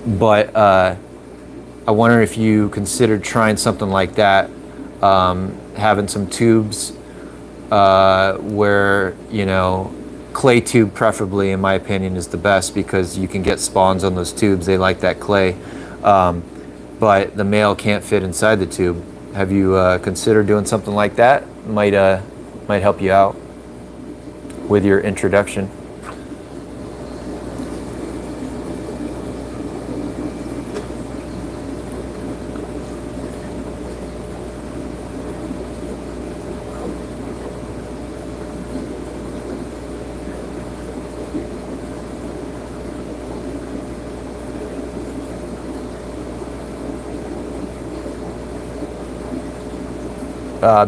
But I wonder if you considered trying something like that, having some tubes where, clay tube preferably, in my opinion, is the best, because you can get spawns on those tubes. They like that clay. But the male can't fit inside the tube. Have you considered doing something like that? Might help you out with your introduction.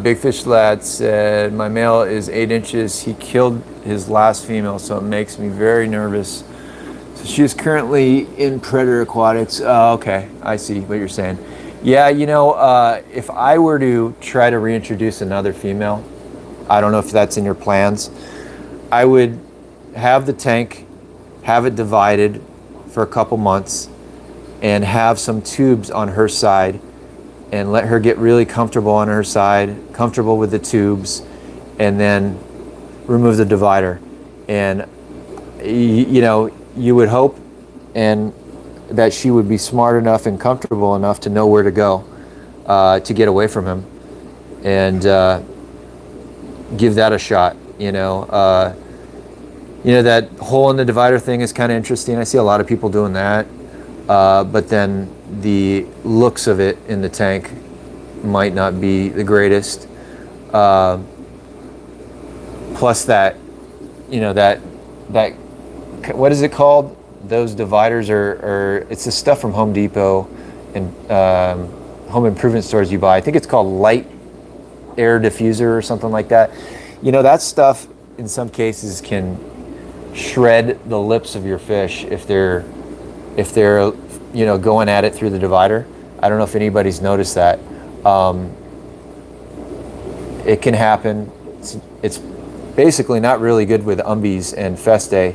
Big Fish Lad said, my male is 8 inches. He killed his last female, so it makes me very nervous. So she is currently in Predator Aquatics. Okay, I see what you're saying. Yeah, if I were to try to reintroduce another female, I don't know if that's in your plans, I would have the tank, have it divided for a couple months, and have some tubes on her side, and let her get really comfortable on her side, comfortable with the tubes, and then remove the divider. And you would hope and that she would be smart enough and comfortable enough to know where to go to get away from him, and give that a shot. That hole in the divider thing is kind of interesting. I see a lot of people doing that, but then the looks of it in the tank might not be the greatest. Plus that what is it called? Those dividers are it's the stuff from Home Depot and home improvement stores you buy. I think it's called light air diffuser or something like that. That stuff in some cases can shred the lips of your fish if they're going at it through the divider. I don't know if anybody's noticed that. It can happen. It's basically not really good with umbies and Festa,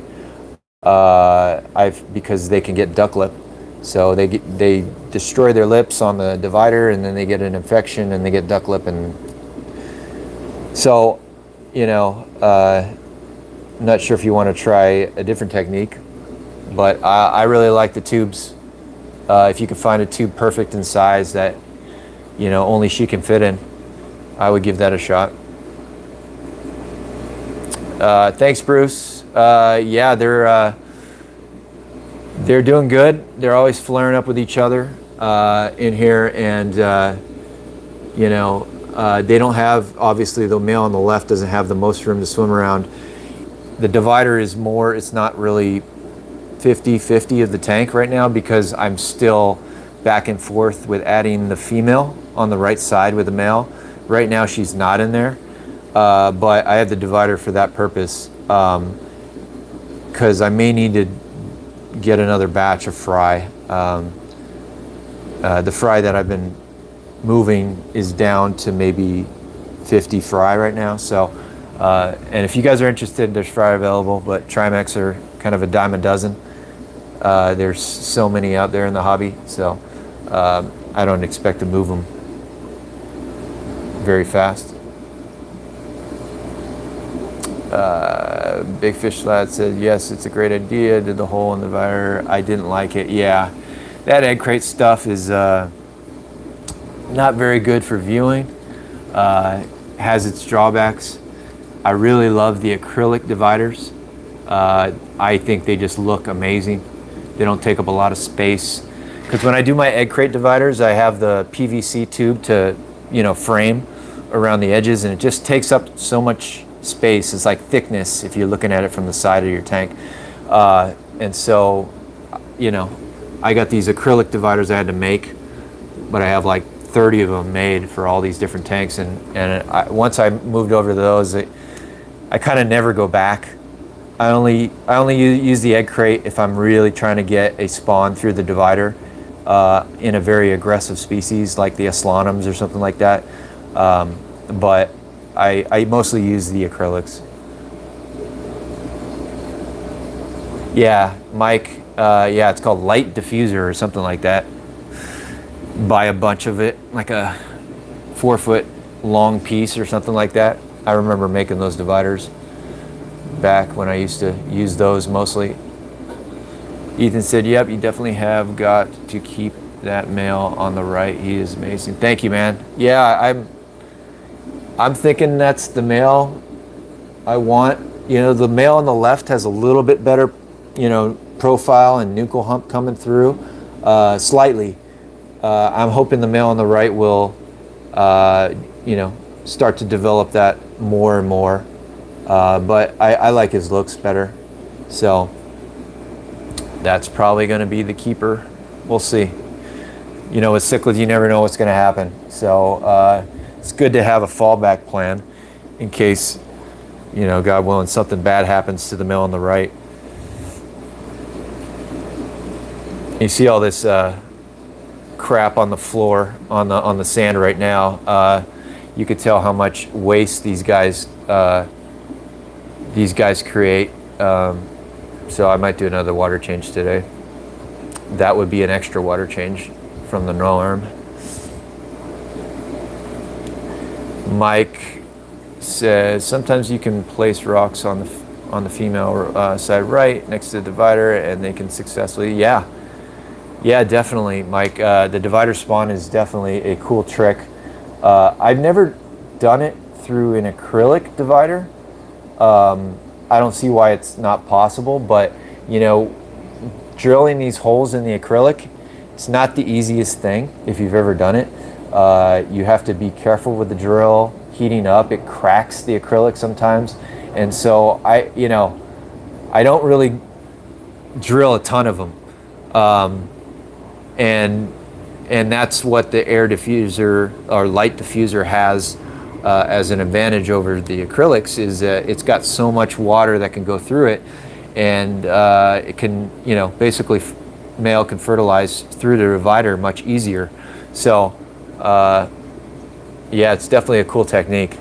because they can get duck lip. So they destroy their lips on the divider, and then they get an infection and they get duck lip. And so, not sure if you want to try a different technique, but I really like the tubes. If you can find a tube perfect in size that only she can fit in, I would give that a shot. Thanks, Bruce. Yeah, they're doing good. They're always flaring up with each other in here, and they don't have, obviously the male on the left doesn't have the most room to swim around. The divider is more, it's not really 50-50 of the tank right now, because I'm still back and forth with adding the female on the right side with the male. Right now she's not in there, but I have the divider for that purpose, because I may need to get another batch of fry. The fry that I've been moving is down to maybe 50 fry right now. So, and if you guys are interested, there's fry available, but Trimecs are kind of a dime a dozen. There's so many out there in the hobby, so I don't expect to move them very fast. Big Fish Lad said, yes, it's a great idea. Did the hole in the divider. I didn't like it. Yeah, that egg crate stuff is not very good for viewing. Has its drawbacks. I really love the acrylic dividers. I think they just look amazing. They don't take up a lot of space. Because when I do my egg crate dividers, I have the PVC tube to, frame around the edges, and it just takes up so much space. It's like thickness if you're looking at it from the side of your tank. And so, I got these acrylic dividers I had to make, but I have like 30 of them made for all these different tanks. And once I moved over to those, I kind of never go back. I only use the egg crate if I'm really trying to get a spawn through the divider in a very aggressive species like the Aslanums or something like that. But I mostly use the acrylics. Yeah, Mike, yeah, it's called light diffuser or something like that. Buy a bunch of it, like a 4-foot long piece or something like that. I remember making those dividers back when I used to use those mostly. Ethan said, yep, you definitely have got to keep that male on the right. He is amazing. Thank you, man. Yeah, I'm thinking that's the male I want. You know, the male on the left has a little bit better, you know, profile and nuchal hump coming through, slightly. I'm hoping the male on the right will, you know, start to develop that more and more. But I like his looks better. So that's probably going to be the keeper. We'll see. You know, with cichlids, you never know what's going to happen. So it's good to have a fallback plan in case, you know, God willing, something bad happens to the male on the right. You see all this crap on the floor, on the sand right now. You could tell how much waste these guys create. So I might do another water change today. That would be an extra water change from the norm. Mike says sometimes you can place rocks on the female side right next to the divider, and they can successfully. Yeah, definitely, Mike. The divider spawn is definitely a cool trick. I've never done it through an acrylic divider. I don't see why it's not possible, but you know, drilling these holes in the acrylic, it's not the easiest thing if you've ever done it. You have to be careful with the drill heating up. It cracks the acrylic sometimes, and so I don't really drill a ton of them. And that's what the air diffuser or light diffuser has as an advantage over the acrylics, is that it's got so much water that can go through it, and it can, you know, basically male can fertilize through the divider much easier. So yeah, it's definitely a cool technique.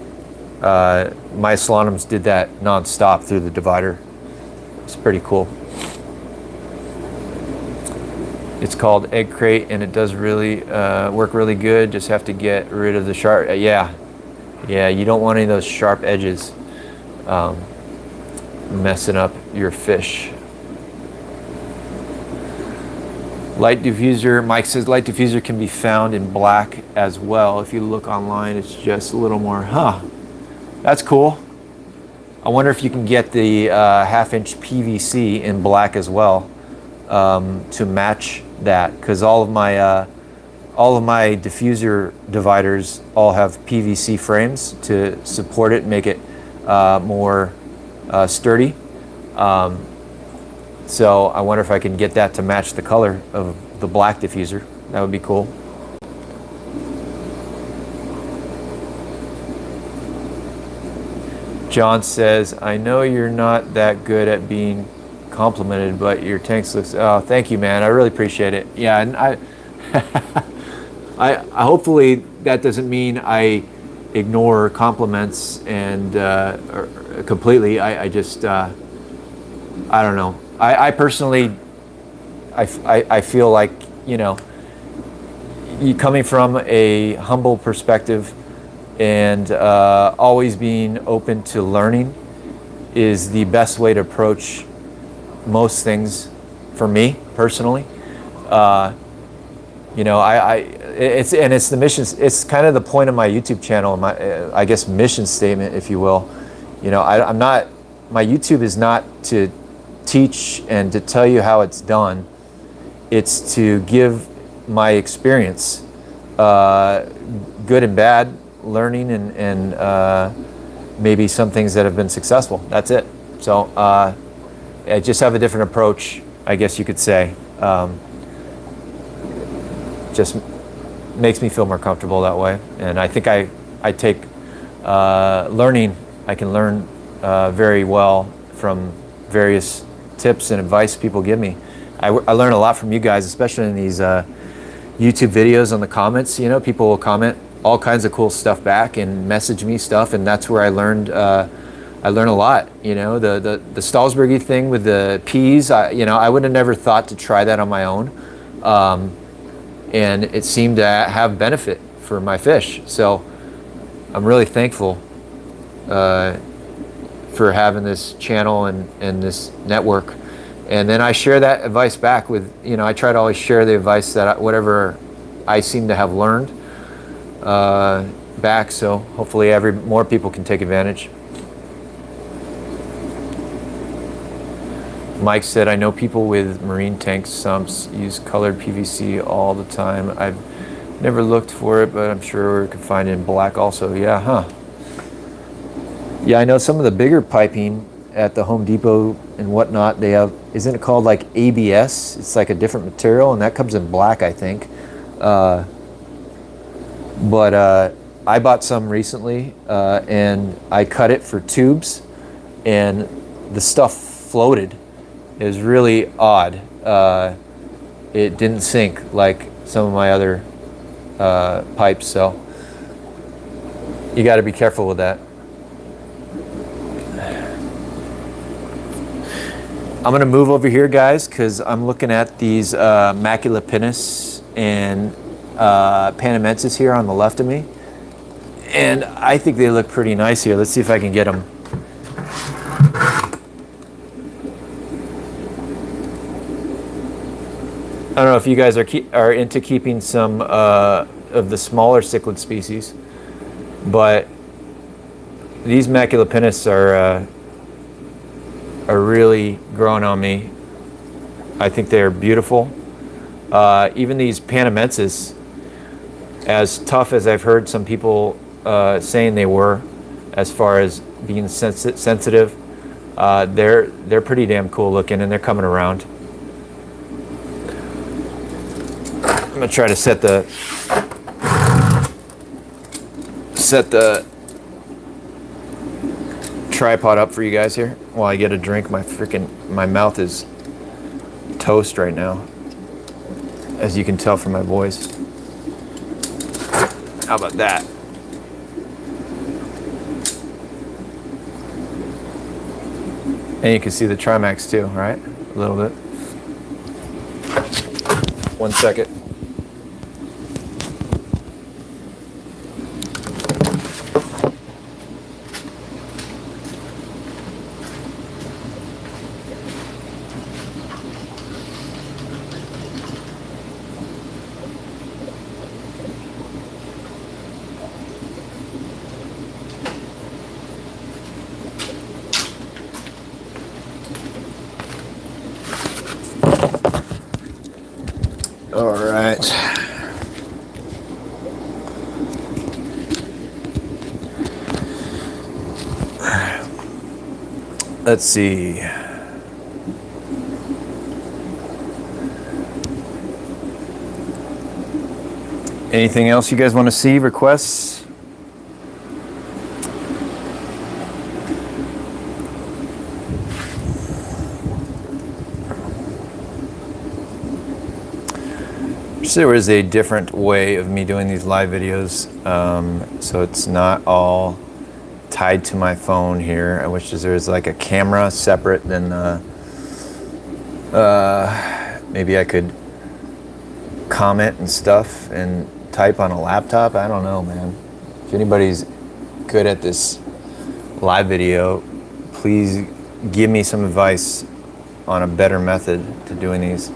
My Aslanums did that non-stop through the divider. It's pretty cool. It's called egg crate, and it does really work really good. Just have to get rid of the sharp. Yeah, you don't want any of those sharp edges messing up your fish. Light diffuser, Mike says light diffuser can be found in black as well. If you look online, it's just a little more, that's cool. I wonder if you can get the 1/2-inch PVC in black as well to match that, because all of my diffuser dividers all have PVC frames to support it and make it more sturdy. So I wonder if I can get that to match the color of the black diffuser. That would be cool. John says, I know you're not that good at being complimented, but your tanks looks, oh, thank you, man. I really appreciate it. Yeah, and I hopefully that doesn't mean I ignore compliments and completely. I just, I don't know. I personally, I feel like, you know, you coming from a humble perspective and always being open to learning is the best way to approach most things for me personally. You know, it's the mission. It's kind of the point of my YouTube channel, my I guess mission statement, if you will. You know, I'm not. My YouTube is not to teach and to tell you how it's done. It's to give my experience, good and bad, learning and maybe some things that have been successful. That's it. So I just have a different approach, I guess you could say. Just makes me feel more comfortable that way. And I think I take learning, I can learn very well from various tips and advice people give me. I learn a lot from you guys, especially in these YouTube videos on the comments. You know, people will comment all kinds of cool stuff back and message me stuff, and that's where I learned a lot. You know, the Stahlsbergy thing with the peas, you know, I would have never thought to try that on my own, and it seemed to have benefit for my fish. So I'm really thankful for having this channel and this network. And then I share that advice back with, you know, I try to always share the advice that whatever I seem to have learned back, so hopefully more people can take advantage. Mike said, I know people with marine tank sumps use colored PVC all the time. I've never looked for it, but I'm sure we could find it in black also. Yeah, huh? Yeah, I know some of the bigger piping at the Home Depot and whatnot, they have, isn't it called like ABS? It's like a different material, and that comes in black, I think. But I bought some recently, and I cut it for tubes, and the stuff floated. It was really odd. It didn't sink like some of my other pipes, so you got to be careful with that. I'm going to move over here, guys, because I'm looking at these Macula pinus and panamensis here on the left of me, and I think they look pretty nice here. Let's see if I can get them. I don't know if you guys are into keeping some of the smaller cichlid species, but these Macula pinus are really growing on me. I think they're beautiful. Even these panamensis, as tough as I've heard some people saying they were, as far as being sensitive, they're pretty damn cool looking, and they're coming around. I'm gonna try to set the tripod up for you guys here while I get a drink. My mouth is toast right now, as you can tell from my voice. How about that? And you can see the Trimec too, right? A little bit. 1 second. All right. Let's see. Anything else you guys want to see? Requests? There is a different way of me doing these live videos, so it's not all tied to my phone here. I wish there was like a camera separate than maybe I could comment and stuff and type on a laptop. I don't know, man. If anybody's good at this live video, please give me some advice on a better method to doing these.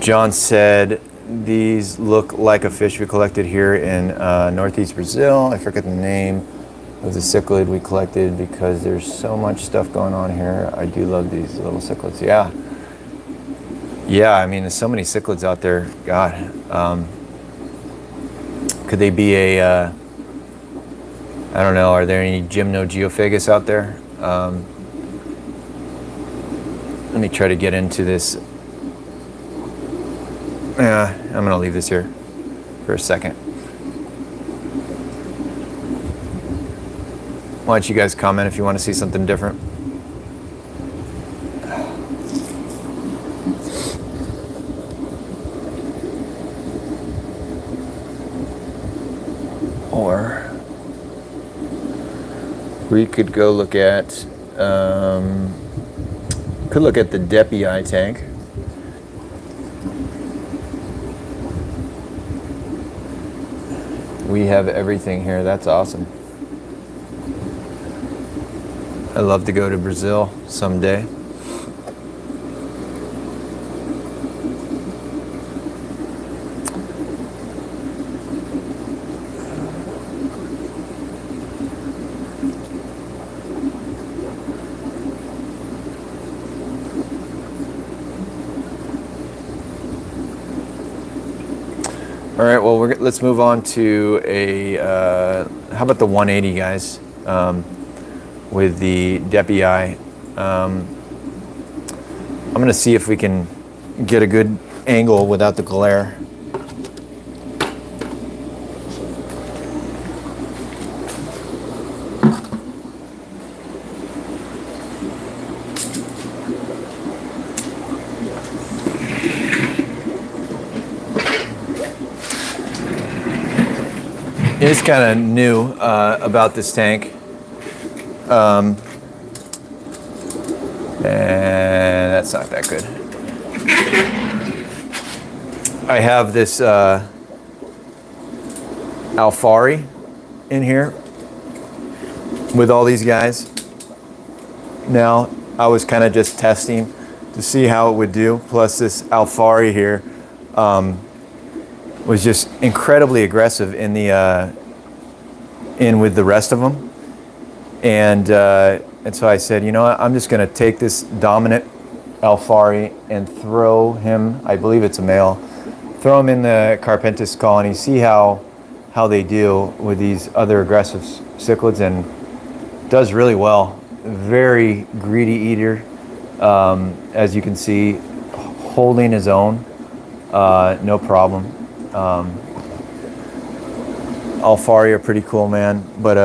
John said, these look like a fish we collected here in northeast Brazil. I forget the name of the cichlid we collected because there's so much stuff going on here. I do love these little cichlids. Yeah. Yeah, I mean, there's so many cichlids out there. God. Could they be I don't know, are there any geophagus out there? Let me try to get into this. Yeah, I'm going to leave this here for a second. Why don't you guys comment if you want to see something different? Or we could go look at, could look at the Depuy tank. We have everything here. That's awesome. I'd love to go to Brazil someday. All right, well, let's move on to a, how about the 180, guys, with the Depuy. I'm going to see if we can get a good angle without the glare. It's kind of new about this tank, and that's not that good. I have this Alfari in here with all these guys. Now, I was kind of just testing to see how it would do, plus this Alfari here was just incredibly aggressive in the with the rest of them, and so I said, you know what, I'm just going to take this dominant Alfari and throw him, I believe it's a male, throw him in the Carpenters colony, see how they deal with these other aggressive cichlids, and does really well. Very greedy eater, as you can see, holding his own, no problem. Alfari are pretty cool, man, but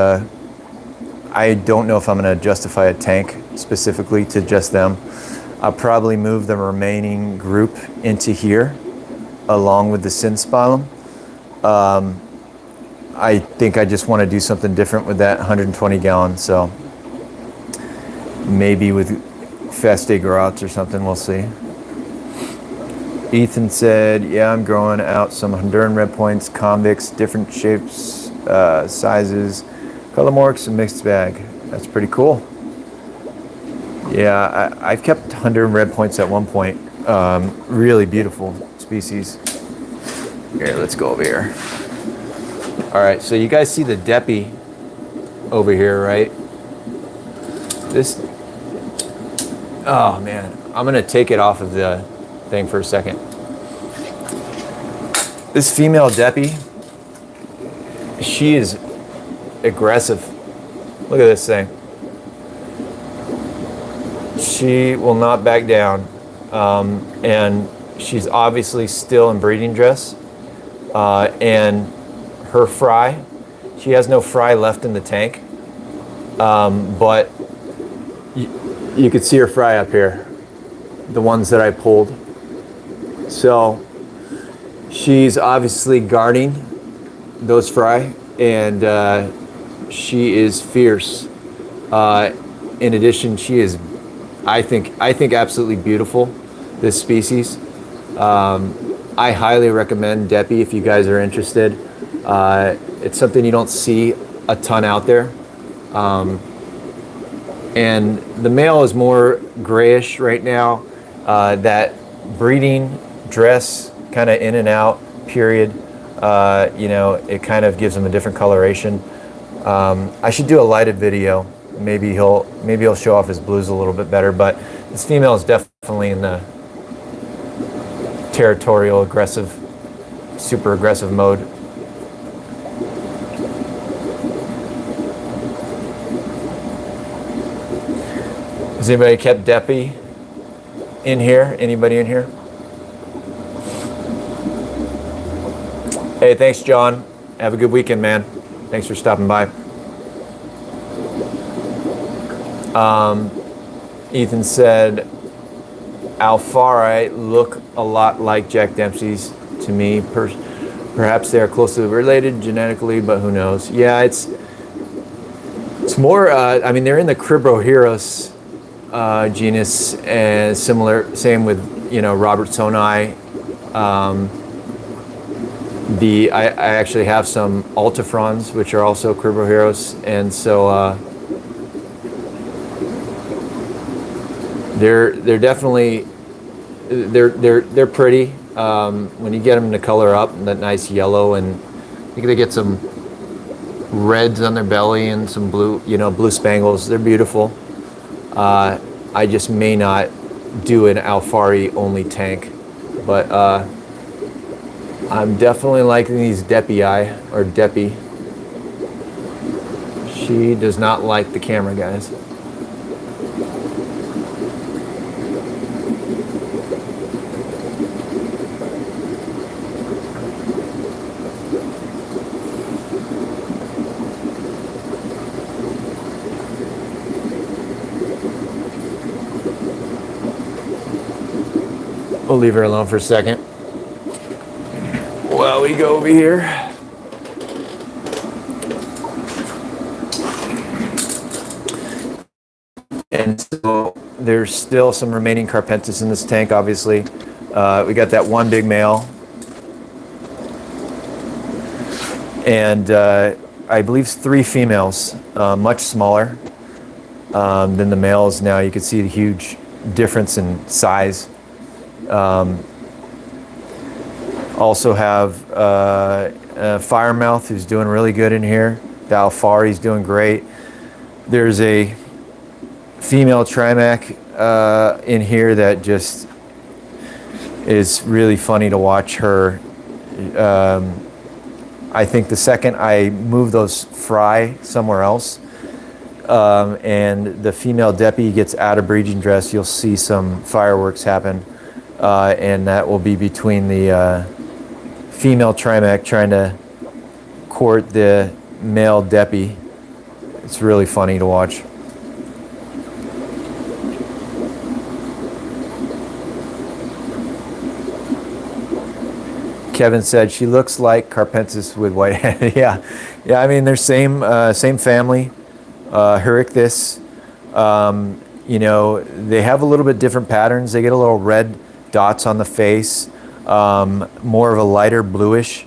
I don't know if I'm going to justify a tank specifically to just them. I'll probably move the remaining group into here along with the Synspalum. I think I just want to do something different with that 120 gallon, so maybe with Festa grots or something, we'll see. Ethan said, yeah, I'm growing out some Honduran red points, convicts, different shapes, sizes, color morks, a mixed bag. That's pretty cool. Yeah, I've kept Honduran red points at one point. Really beautiful species. Here, let's go over here. All right, so you guys see the Depuy over here, right? This, oh man, I'm gonna take it off of the thing for a second. This female Depuy, she is aggressive. Look at this thing. She will not back down, and she's obviously still in breeding dress, and her fry, she has no fry left in the tank, but you could see her fry up here, the ones that I pulled. So she's obviously guarding those fry, and she is fierce. In addition, she is, I think absolutely beautiful, this species. I highly recommend Depuy if you guys are interested. It's something you don't see a ton out there. And the male is more grayish right now. That breeding dress kind of in and out period, you know, it kind of gives him a different coloration. I should do a lighted video. Maybe he'll show off his blues a little bit better, but this female is definitely in the territorial, aggressive, super aggressive mode. Has anybody kept Depuy in here? Anybody in here? Hey, thanks, John. Have a good weekend, man. Thanks for stopping by. Ethan said Alfari look a lot like Jack Dempsey's to me. Perhaps they are closely related genetically, but who knows? Yeah, it's more. I mean, they're in the Cribroheros genus, and same with Robertsoni. I actually have some Altafrons, which are also Cribroheros, and so they're definitely they're pretty when you get them to color up, that nice yellow, and I think they get some reds on their belly and some blue, blue spangles. They're beautiful. I just may not do an Alfari only tank, but I'm definitely liking these Depuy or Depuy. She does not like the camera, guys. We'll leave her alone for a second while we go over here. And so there's still some remaining Carpenters in this tank, obviously. We got that one big male. And I believe 3 females, much smaller than the males. Now you can see the huge difference in size. Also have Firemouth, who's doing really good in here. The Alfari's doing great. There's a female Trimec in here that just is really funny to watch her. I think the second I move those fry somewhere else, and the female Depuy gets out of breeding dress, you'll see some fireworks happen. And that will be between the female Trimec trying to court the male Depuy. It's really funny to watch. Kevin said she looks like Carpenters with white hair. Yeah. I mean, they're same family, Herichthys. They have a little bit different patterns. They get a little red dots on the face, more of a lighter bluish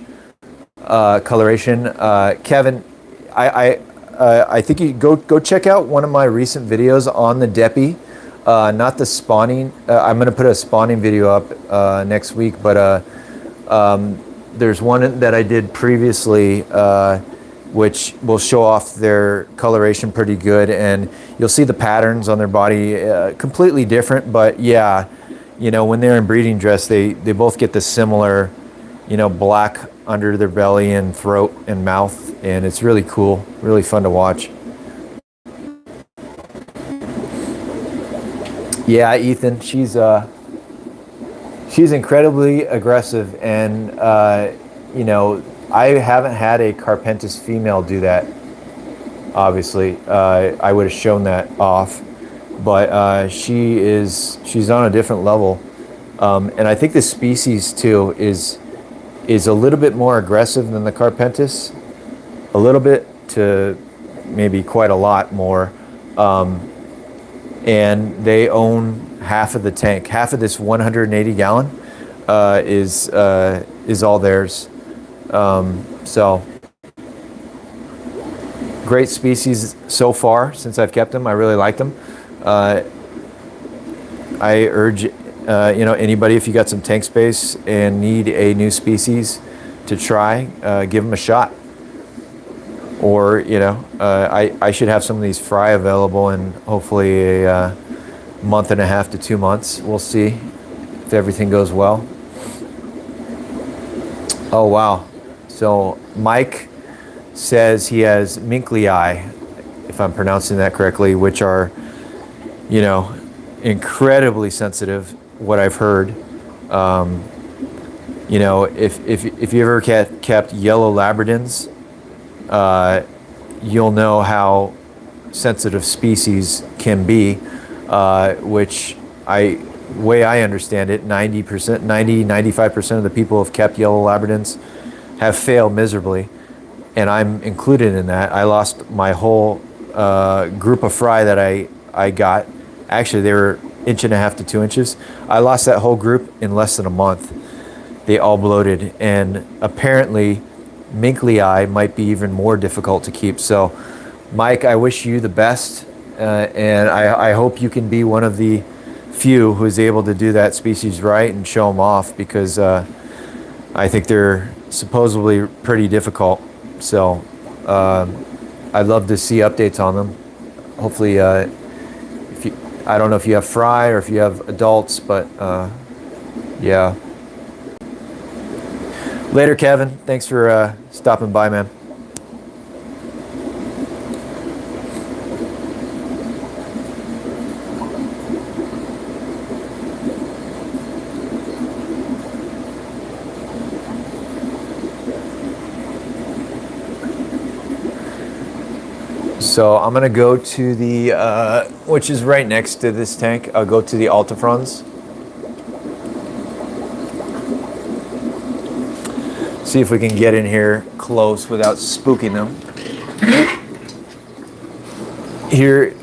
coloration. Kevin, I think you go check out one of my recent videos on the Depuy, not the spawning. I'm going to put a spawning video up next week, but there's one that I did previously, which will show off their coloration pretty good, and you'll see the patterns on their body completely different, but yeah. When they're in breeding dress, they both get the similar, black under their belly and throat and mouth, and it's really cool, really fun to watch. Yeah, Ethan, she's incredibly aggressive, and I haven't had a Carpenters female do that. Obviously, I would have shown that off. But she's on a different level, and I think the species too is a little bit more aggressive than the Carpenters, a little bit to maybe quite a lot more, and they own half of the tank. Half of this 180 gallon is all theirs. So great species so far since I've kept them. I really like them. I urge anybody, if you got some tank space and need a new species to try, give them a shot. Or I should have some of these fry available in hopefully a month and a half to 2 months. We'll see if everything goes well. Oh wow! So Mike says he has Macula, if I'm pronouncing that correctly, which are incredibly sensitive, what I've heard. If you ever kept yellow Labradors, you'll know how sensitive species can be, which way I understand it, 95% of the people who have kept yellow Labradans have failed miserably, and I'm included in that. I lost my whole group of fry that I got. Actually, they were 1.5 to 2 inches. I lost that whole group in less than a month. They all bloated, and apparently Macula might be even more difficult to keep. So Mike, I wish you the best, and I hope you can be one of the few who's able to do that species right and show them off, because I think they're supposedly pretty difficult. So I'd love to see updates on them. Hopefully, I don't know if you have fry or if you have adults, but yeah. Later, Kevin. Thanks for stopping by, man. So I'm gonna go to the, which is right next to this tank. I'll go to the Altafrons. See if we can get in here close without spooking them. Here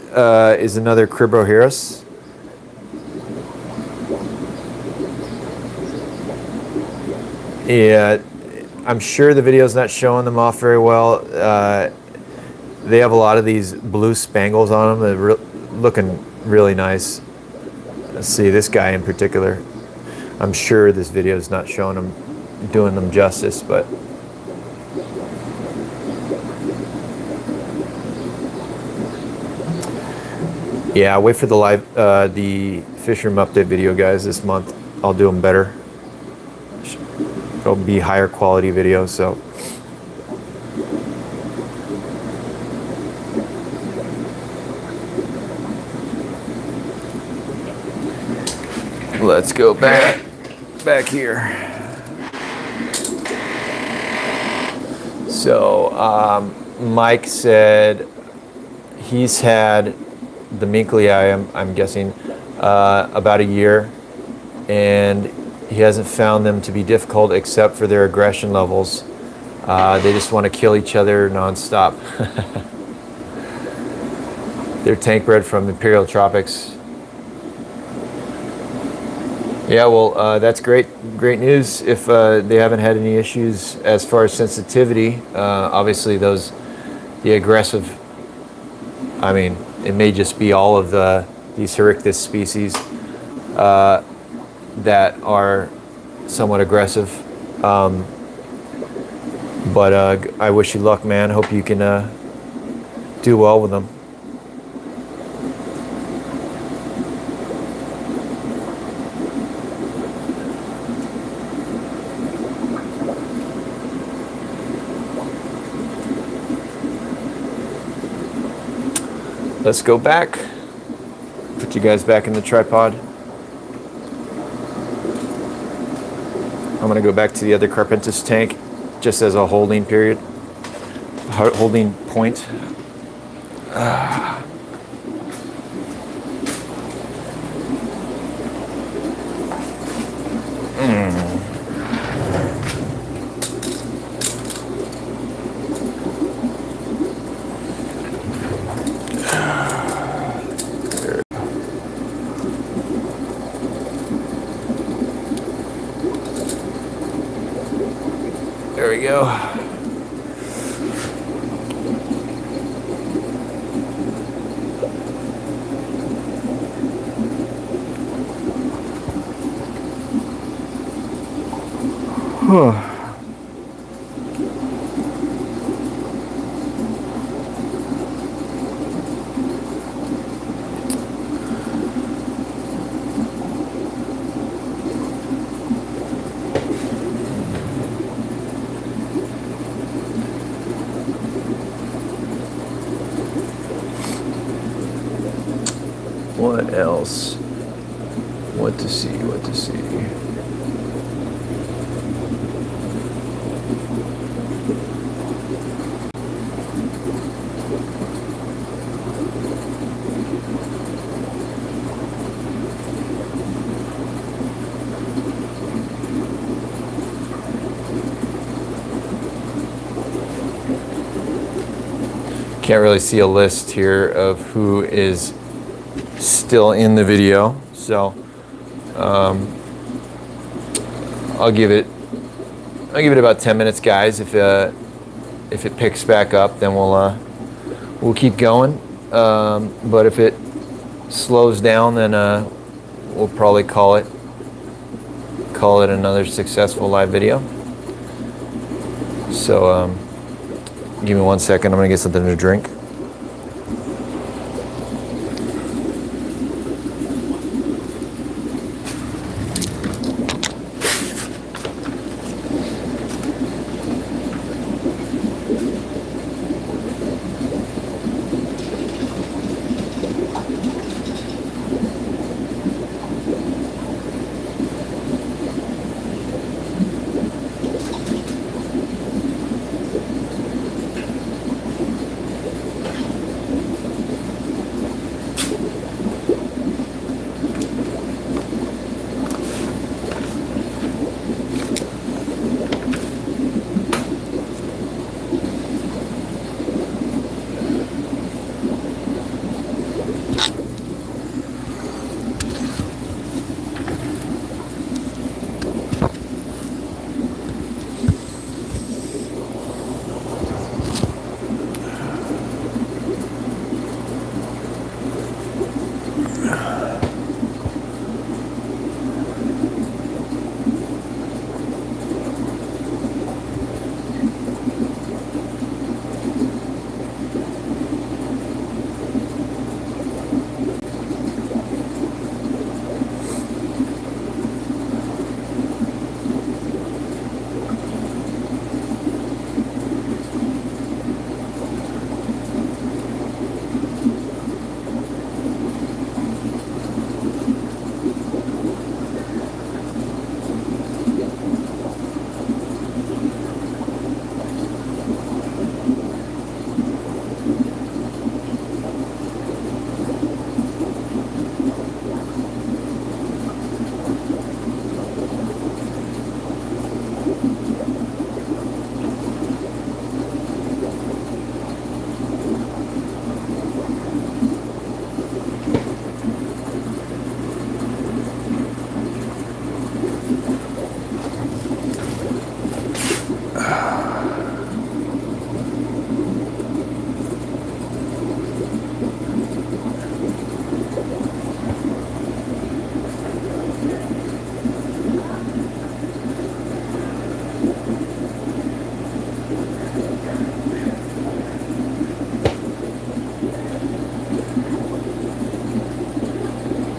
is another Cribrohirus. Yeah, I'm sure the video's not showing them off very well. They have a lot of these blue spangles on them. They're looking really nice. Let's see, this guy in particular. I'm sure this video is not showing them, doing them justice, but yeah, wait for the live, the fish room update video, guys. This month, I'll do them better. It'll be higher quality video, so. Let's go back here. So Mike said he's had the Macula, I'm guessing, about a year, and he hasn't found them to be difficult except for their aggression levels. They just want to kill each other nonstop. They're tank bred from Imperial Tropics. Yeah, well, that's great news. If they haven't had any issues as far as sensitivity, obviously the aggressive, I mean, it may just be all of these Herictus species that are somewhat aggressive. But I wish you luck, man. Hope you can do well with them. Let's go back. Put you guys back in the tripod. I'm gonna go back to the other Carpenters tank just as a holding period, holding point. There we go. What else? What to see? Can't really see a list here of who is still in the video, so I'll give it about 10 minutes, guys. If it picks back up, then we'll keep going. But if it slows down, then we'll probably call it another successful live video. So give me 1 second. I'm gonna get something to drink.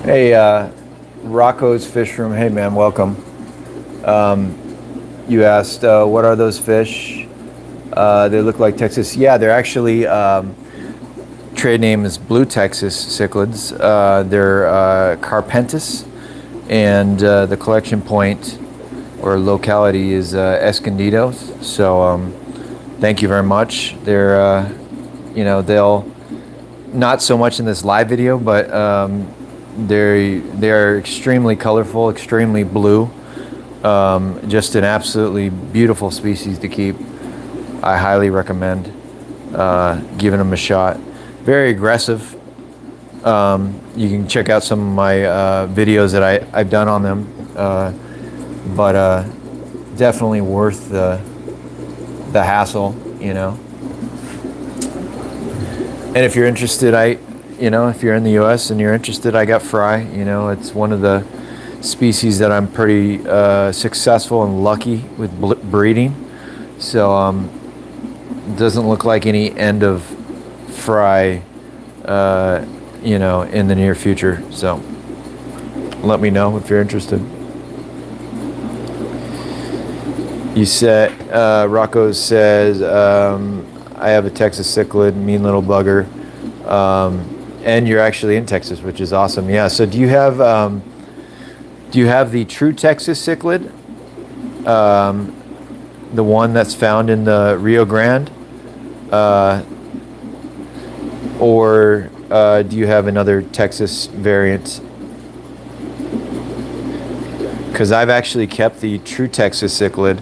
Hey, Rocco's Fish Room. Hey, man, welcome. You asked, what are those fish? They look like Texas. Yeah, they're actually, trade name is Blue Texas Cichlids. They're Carpenters, and the collection point or locality is Escondido. So thank you very much. They're, they'll, not so much in this live video, but they're extremely colorful, extremely blue. Just an absolutely beautiful species to keep. I highly recommend giving them a shot. Very aggressive. You can check out some of my videos that I've done on them, but definitely worth the hassle, And if you're interested, if you're in the U.S. and you're interested, I got fry. It's one of the species that I'm pretty successful and lucky with breeding. So it doesn't look like any end of fry, in the near future. So let me know if you're interested. You said, Rocco says, I have a Texas cichlid, mean little bugger. And you're actually in Texas, which is awesome. Yeah. So do you have the true Texas cichlid? The one that's found in the Rio Grande? Or do you have another Texas variant? Because I've actually kept the true Texas cichlid.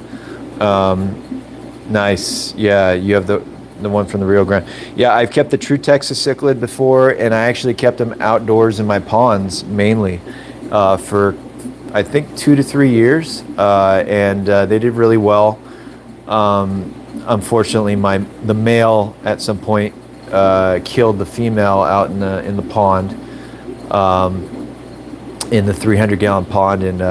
Nice. Yeah, you have the the one from the Rio Grande. Yeah, I've kept the True Texas cichlid before, and I actually kept them outdoors in my ponds mainly for I think 2 to 3 years, and they did really well. Unfortunately, the male at some point killed the female out in the pond, in the 300-gallon pond, and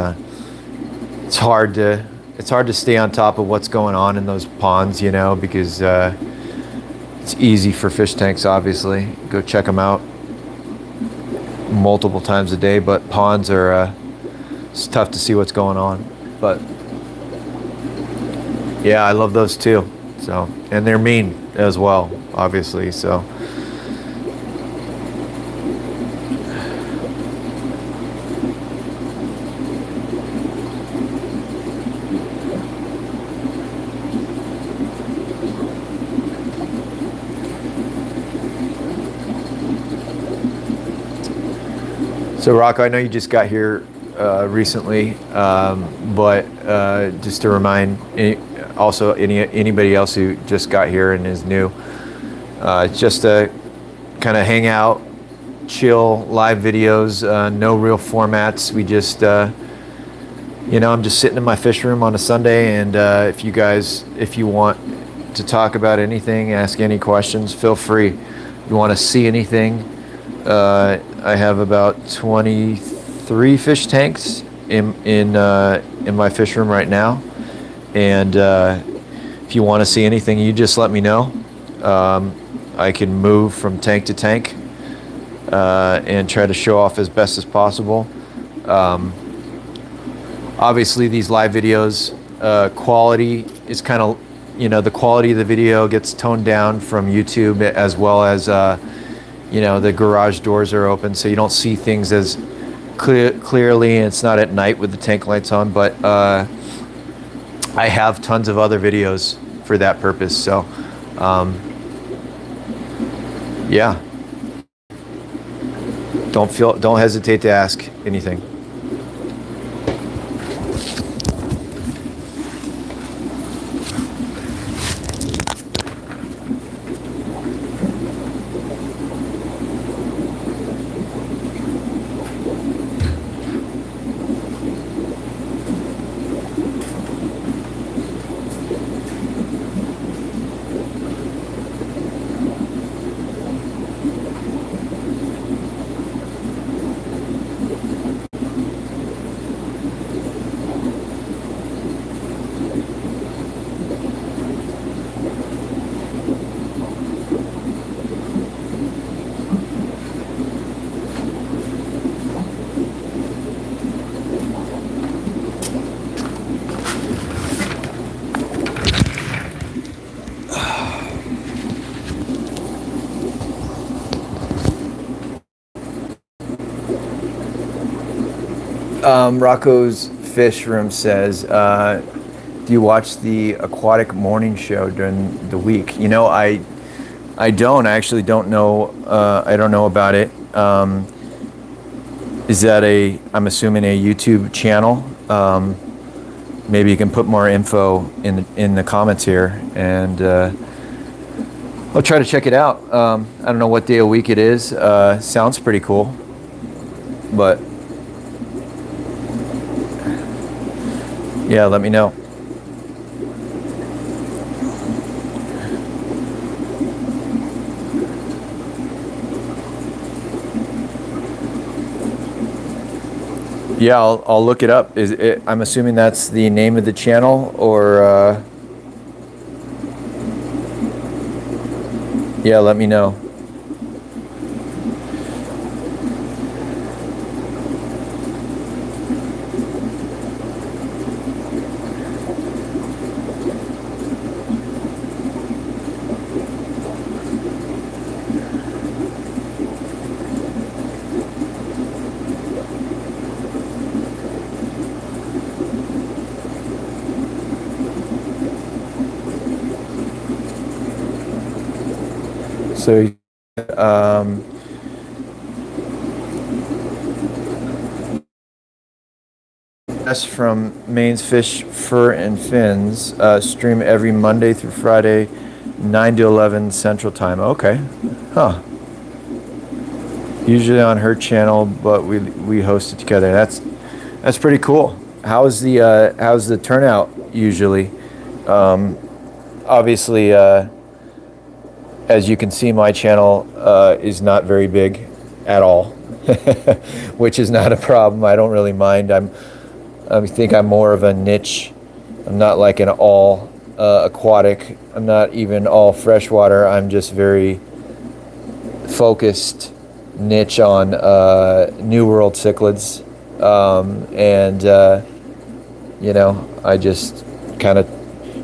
it's hard to stay on top of what's going on in those ponds, you know, because it's easy for fish tanks, obviously. Go check them out multiple times a day, but ponds are it's tough to see what's going on. But yeah, I love those too. So, and they're mean as well, obviously. So. So Rocco, I know you just got here recently, but just to remind anybody else who just got here and is new, just to kind of hang out, chill, live videos, no real formats. We just, you know, I'm just sitting in my fish room on a Sunday, and if you want to talk about anything, ask any questions, feel free. If you want to see anything, I have about 23 fish tanks in my fish room right now, and if you want to see anything, you just let me know. I can move from tank to tank and try to show off as best as possible. Obviously, these live videos, quality is kind of, you know, the quality of the video gets toned down from YouTube, as well as you know, the garage doors are open, so you don't see things as clearly, and it's not at night with the tank lights on. But I have tons of other videos for that purpose. So yeah, don't hesitate to ask anything. Rocco's Fish Room says, do you watch the aquatic morning show during the week? You know, I don't. I actually don't know. I don't know about it. Is that I'm assuming a YouTube channel? Maybe you can put more info in the comments here, and I'll try to check it out. I don't know what day of week it is. Sounds pretty cool, but yeah, let me know. Yeah, I'll look it up. I'm assuming that's the name of the channel, or yeah, let me know. So, from Maine's Fish, Fur, and Fins, stream every Monday through Friday, 9 to 11 Central Time. Okay. Huh. Usually on her channel, but we host it together. That's pretty cool. How's the turnout usually? Obviously, as you can see, my channel is not very big at all, which is not a problem. I don't really mind. I think I'm more of a niche. I'm not like an all aquatic. I'm not even all freshwater. I'm just very focused niche on New World cichlids, and you know, I just kind of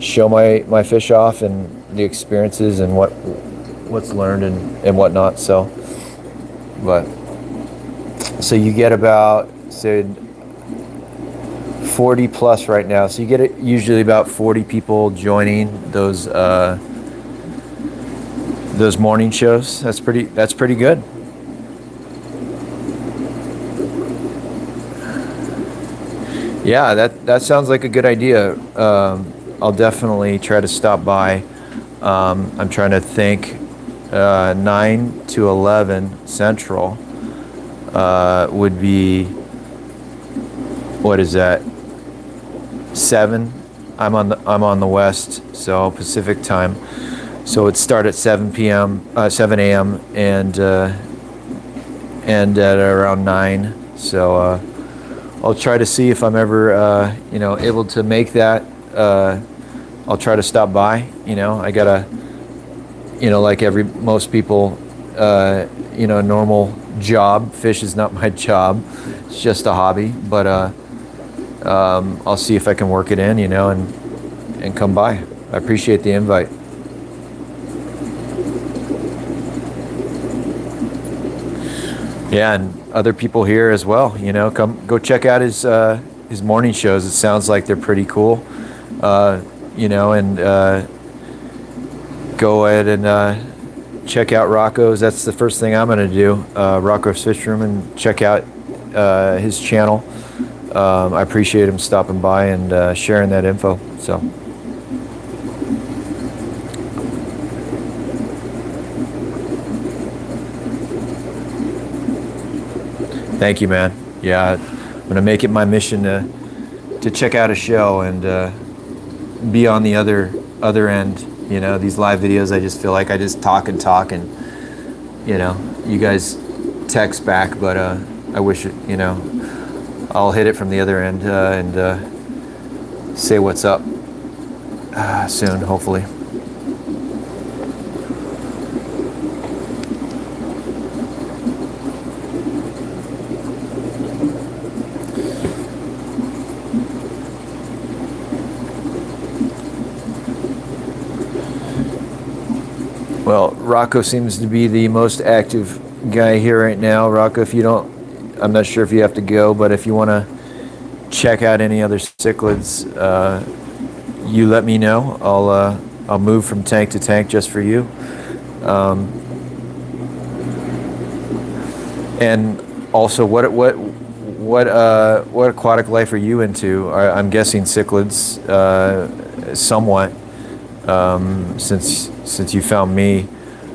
show my fish off and the experiences and what's learned and whatnot. So you get about, say, 40 plus right now. So you get usually about 40 people joining those morning shows. That's pretty good. Yeah, that sounds like a good idea. I'll definitely try to stop by. I'm trying to think. 9 to 11 Central would be, what is that? 7. I'm on the West, so Pacific time. So it start at 7 a.m. and end at around 9. So I'll try to see if I'm ever able to make that. I'll try to stop by. I gotta, like most people, normal job. Fish is not my job. It's just a hobby. But I'll see if I can work it in, and come by. I appreciate the invite. Yeah, and other people here as well. Go check out his morning shows. It sounds like they're pretty cool. And go ahead and check out Rocco's. That's the first thing I'm going to do. Rocco's Fish Room, and check out his channel. I appreciate him stopping by and sharing that info. So. Thank you, man. Yeah, I'm gonna make it my mission to check out a show and be on the other end. These live videos, I just feel like I just talk and you guys text back, but I wish I'll hit it from the other end and say what's up soon, hopefully. Well, Rocco seems to be the most active guy here right now. Rocco, if you don't, I'm not sure if you have to go, but if you want to check out any other cichlids, you let me know. I'll move from tank to tank just for you. And also, what aquatic life are you into? I'm guessing cichlids, somewhat. Since you found me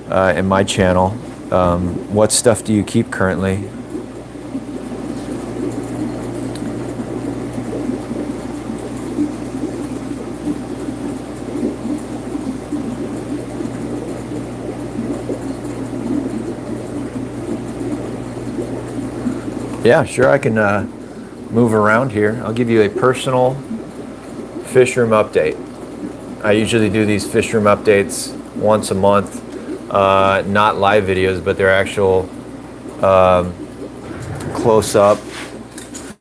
in my channel, what stuff do you keep currently? Yeah, sure, I can move around here. I'll give you a personal fish room update. I usually do these fish room updates once a month, not live videos, but they're actual close-up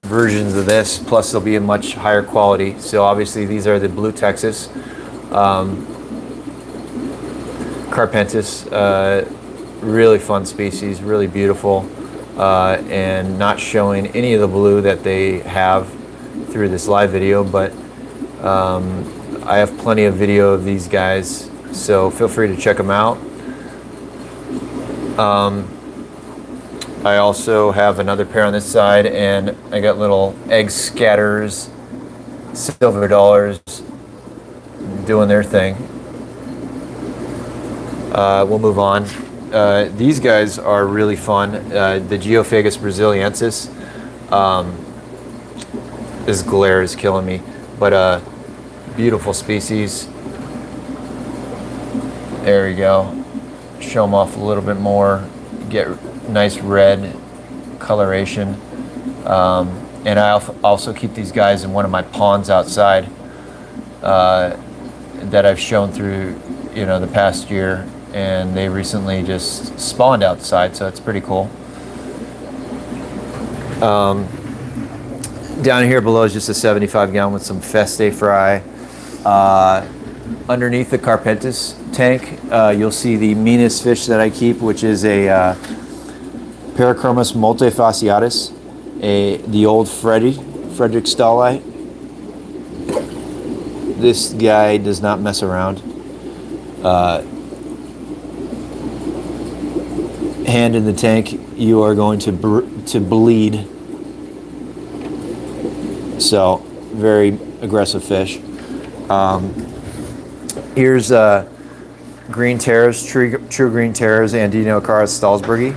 versions of this, plus they'll be in much higher quality. So obviously these are the Blue Texas Carpenters, really fun species, really beautiful, and not showing any of the blue that they have through this live video, but I have plenty of video of these guys, so feel free to check them out. I also have another pair on this side, and I got little egg scatters, silver dollars, doing their thing. We'll move on. These guys are really fun. The geophagus braziliensis. This glare is killing me, but beautiful species. There we go. Show them off a little bit more. Get nice red coloration. And I also keep these guys in one of my ponds outside that I've shown through, the past year, and they recently just spawned outside, so it's pretty cool. Down here below is just a 75 gallon with some Festa fry. Underneath the Carpenters tank, you'll see the meanest fish that I keep, which is a Parachromis multifasciatus, the old Freddy, Frederick Stahlite. This guy does not mess around. Hand in the tank, you are going to bleed. So, very aggressive fish. Here's green terrors, true green terrors, Andinocara Stahlsbergy.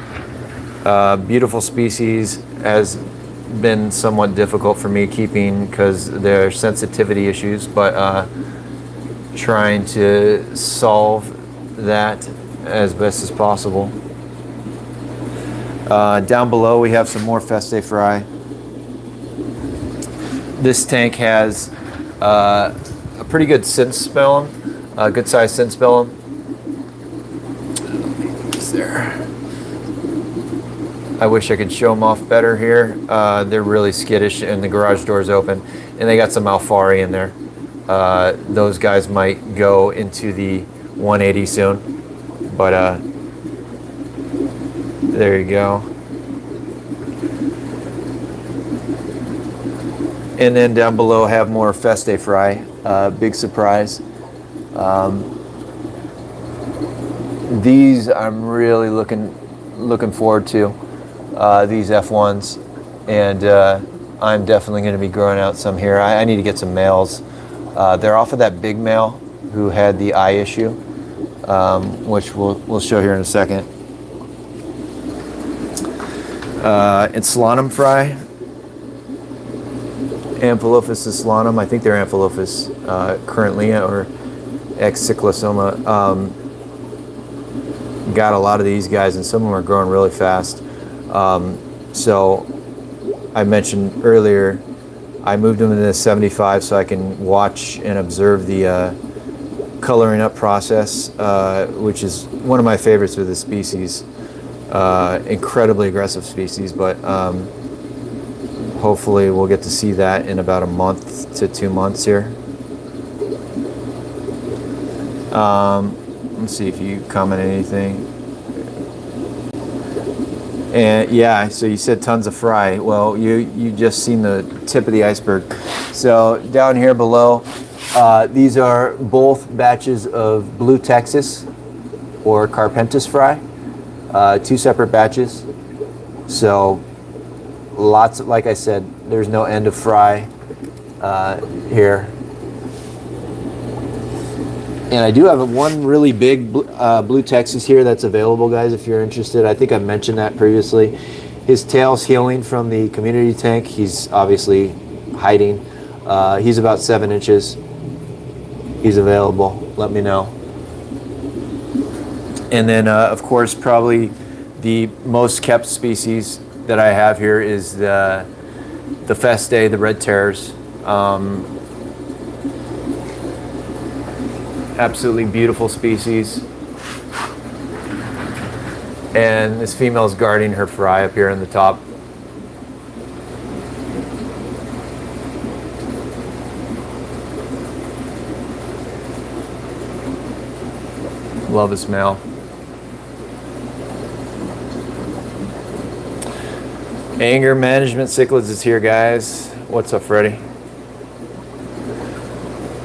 Beautiful species, has been somewhat difficult for me keeping because there are sensitivity issues, but trying to solve that as best as possible. Down below we have some more Festa fry. This tank has a pretty good synspellum, a good sized synspellum. It's there. I wish I could show them off better here. They're really skittish and the garage door is open. And they got some Alfari in there. Those guys might go into the 180 soon. But there you go. And then down below I have more Festa fry. Big surprise. These I'm really looking forward to. These F1s, and I'm definitely going to be growing out some here. I need to get some males. They're off of that big male who had the eye issue, which we'll show here in a second. Solanum fry, Amphilophus solanum. I think they're Amphilophus currently, or ex-cyclosoma. Got a lot of these guys, and some of them are growing really fast. So I mentioned earlier, I moved them into the 75 so I can watch and observe the coloring up process, which is one of my favorites with the species. Incredibly aggressive species, but hopefully we'll get to see that in about a month to 2 months here. Let's see if you comment anything. And yeah, so you said tons of fry. Well, you just seen the tip of the iceberg. So down here below, these are both batches of Blue Texas or Carpenters fry, 2 separate batches. So lots of, like I said, there's no end of fry here. And I do have one really big Blue Texas here that's available, guys, if you're interested. I think I mentioned that previously. His tail's healing from the community tank. He's obviously hiding. He's about 7 inches. He's available. Let me know. And then, of course, probably the most kept species that I have here is the Festa, the red terrors. Absolutely beautiful species. And this female's guarding her fry up here in the top. Love this male. Anger Management Cichlids is here, guys. What's up, Freddy?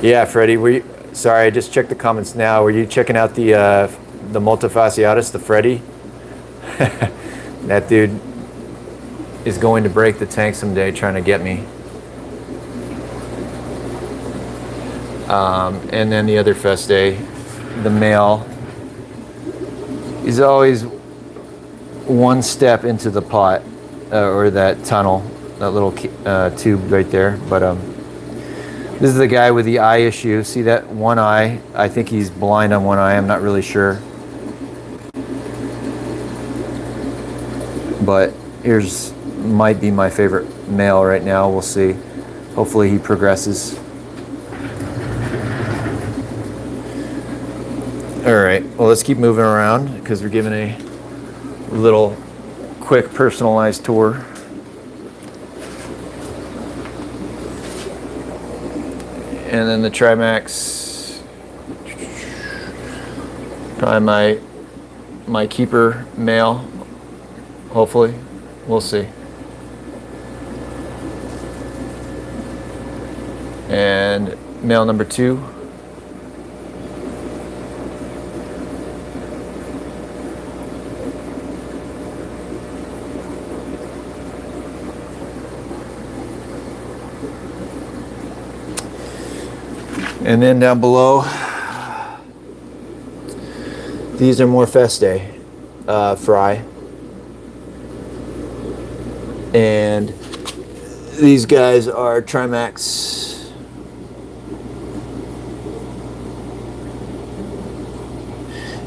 Yeah, Freddy, sorry, I just checked the comments now. Were you checking out the multifasciatus, the Freddy? That dude is going to break the tank someday trying to get me. And then the other Festa, the male. He's always one step into the pot or that tunnel, that little tube right there. But this is the guy with the eye issue. See that one eye? I think he's blind on one eye. I'm not really sure. But here's might be my favorite male right now. We'll see. Hopefully he progresses. All right, well, let's keep moving around because we're giving a little quick personalized tour. And then the Trimec, probably my keeper male, hopefully. We'll see. And male number 2. And then down below, these are more Festa fry. And these guys are Trimecs.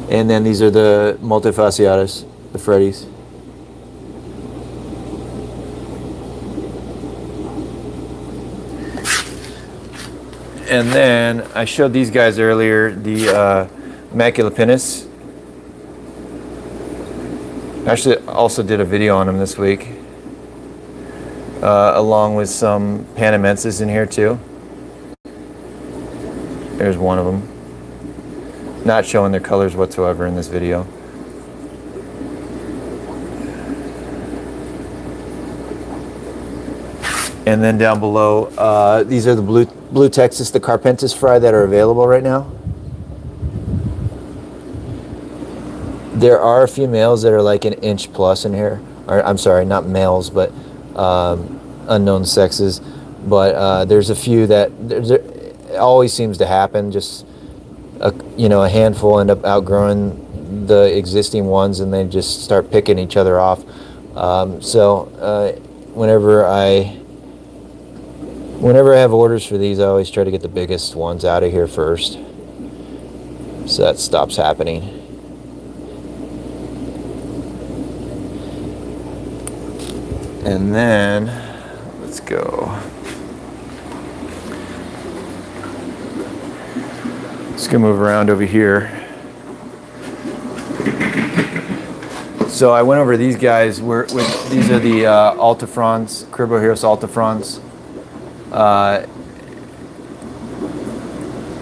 And then these are the multifasciatus, the Freddys. And then I showed these guys earlier, the Macula pinus. Actually, also did a video on them this week, along with some Panamensis in here too. There's one of them. Not showing their colors whatsoever in this video. And then down below, these are the blue Texas, the Carpenters fry that are available right now. There are a few males that are like an inch plus in here. Or, I'm sorry, not males, but unknown sexes. But there's a few that it always seems to happen. Just a handful end up outgrowing the existing ones, and they just start picking each other off. Whenever I have orders for these, I always try to get the biggest ones out of here first, so that stops happening. And then let's go. Let's go move around over here. So I went over these guys. These are the Altafrons, Criboheros Altafrons.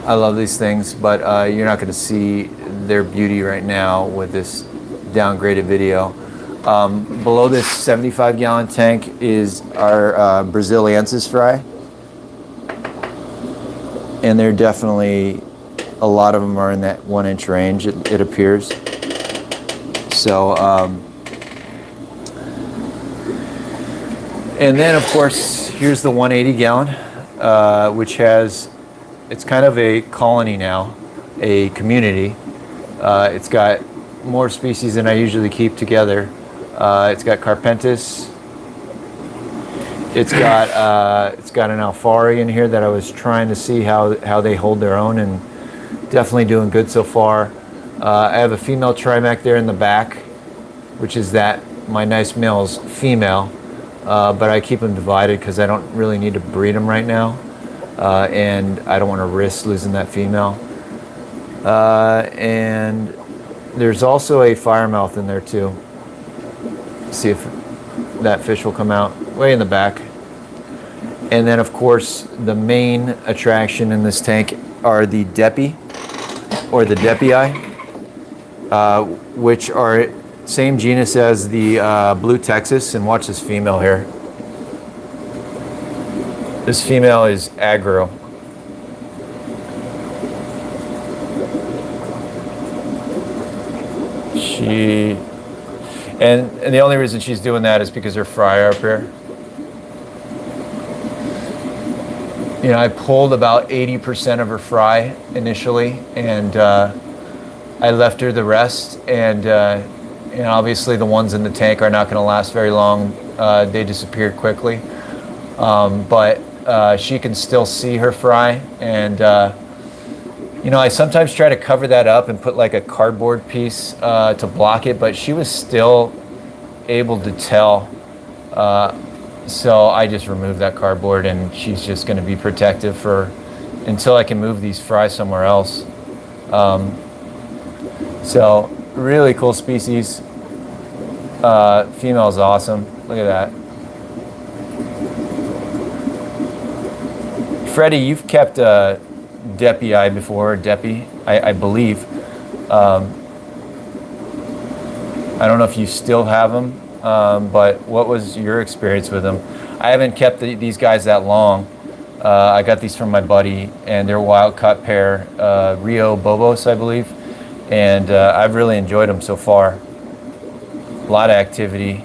I love these things, but you're not going to see their beauty right now with this downgraded video. Below this 75-gallon tank is our Braziliensis fry, and they're definitely, a lot of them are in that 1-inch range, it appears. So, and then of course, here's the 180-gallon, which it's kind of a colony now, a community. It's got more species than I usually keep together. It's got Carpenters. It's got an Alfari in here that I was trying to see how they hold their own, and definitely doing good so far. I have a female Trimec there in the back, which is my nice male's female, but I keep them divided because I don't really need to breed them right now, and I don't want to risk losing that female. And there's also a firemouth in there too. See if that fish will come out way in the back. And then of course the main attraction in this tank are the Depuy, or the Depuy, which are same genus as the blue Texas. And watch this female here. This female is aggro. And the only reason she's doing that is because her fry are up here. I pulled about 80% of her fry initially, and I left her the rest, and obviously the ones in the tank are not going to last very long. They disappeared quickly, but she can still see her fry, and I sometimes try to cover that up and put like a cardboard piece to block it, but she was still able to tell. So I just removed that cardboard, and she's just going to be protective until I can move these fry somewhere else. So really cool species. Female is awesome. Look at that. Freddy, you've kept Depuy before, Depuy, I believe. I don't know if you still have them, but what was your experience with them? I haven't kept these guys that long. I got these from my buddy, and they're wild caught pair, Rio Bobos, I believe, and I've really enjoyed them so far. A lot of activity,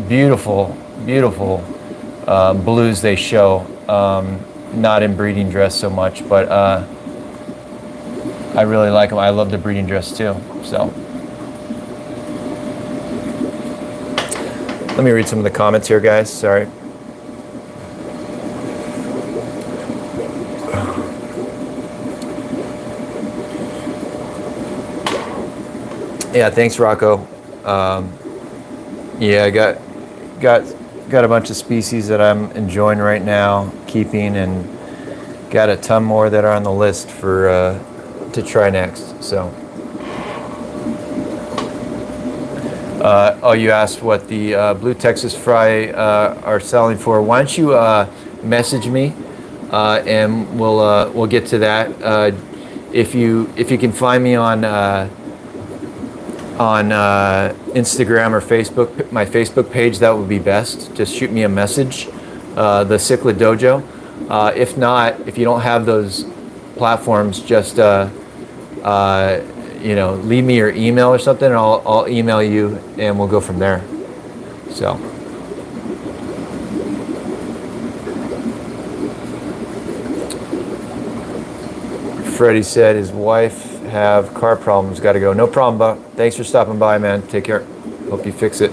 beautiful, beautiful blues they show. Not in breeding dress so much, but I really like them. I love the breeding dress too. So let me read some of the comments here, guys. Sorry. Yeah, thanks, Rocco. Yeah, I got a bunch of species that I'm enjoying right now, keeping, and got a ton more that are on the list for to try next. So, oh, you asked what the blue Texas fry are selling for. Why don't you message me, and we'll get to that. If you can find me on Instagram or Facebook, my Facebook page, that would be best. Just shoot me a message, the Cichlid Dojo. If not, if you don't have those platforms, just leave me your email or something, and I'll email you, and we'll go from there. So. Freddy said his wife have car problems, got to go. No problem, Buck. Thanks for stopping by, man. Take care. Hope you fix it.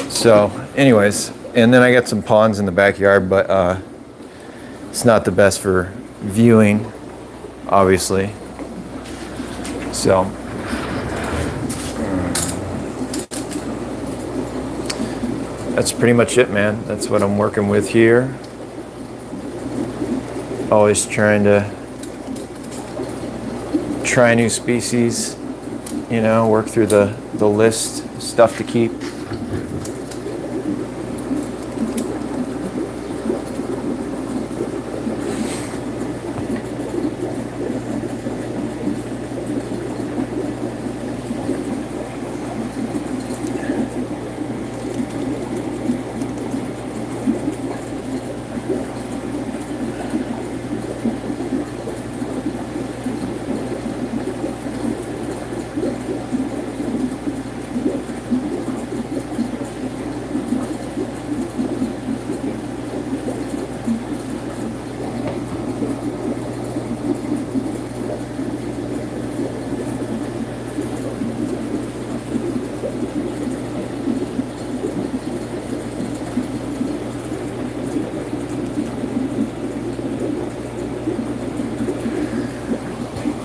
So anyways, and then I got some ponds in the backyard, but it's not the best for viewing, obviously. So that's pretty much it, man. That's what I'm working with here. Always trying to try new species, work through the list, stuff to keep.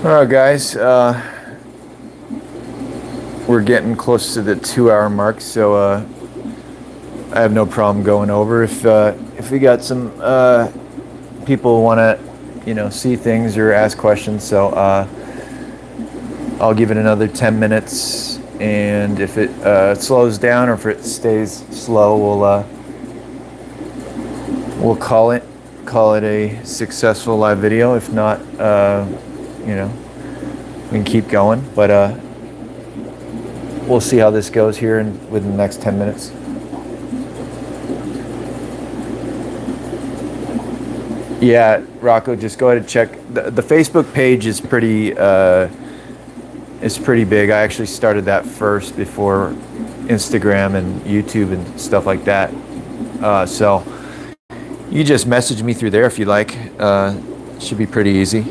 All right, guys, we're getting close to the 2-hour mark, so I have no problem going over. If we got some people want to, see things or ask questions, so I'll give it another 10 minutes, and if it slows down or if it stays slow, we'll call it. call it a successful live video. If not, you know, we can keep going. But we'll see how this goes here within the next 10 minutes. Yeah, Rocco, just go ahead and check. The Facebook page is pretty big. I actually started that first before Instagram and YouTube and stuff like that. So you just message me through there if you like. Should be pretty easy.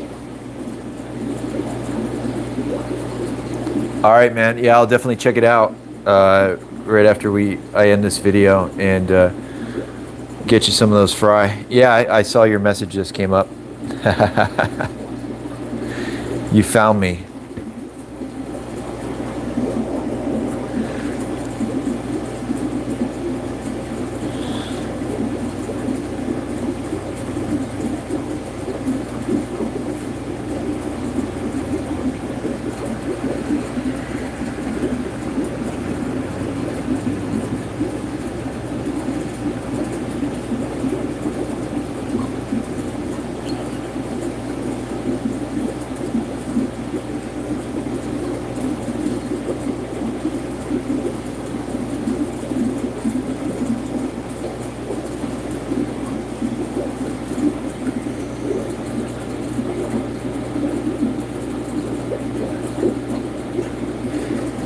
All right, man. Yeah, I'll definitely check it out right after I end this video and get you some of those fry. Yeah, I saw your message just came up. You found me.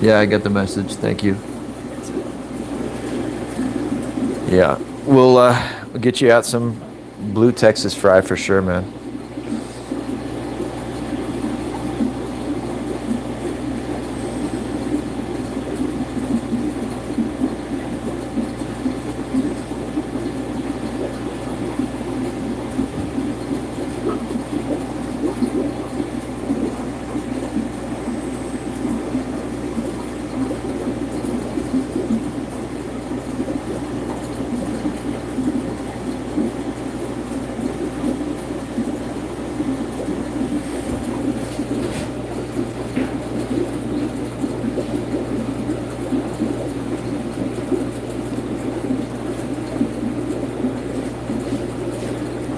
Yeah, I get the message. Thank you. Yeah, we'll get you out some blue Texas fry for sure, man.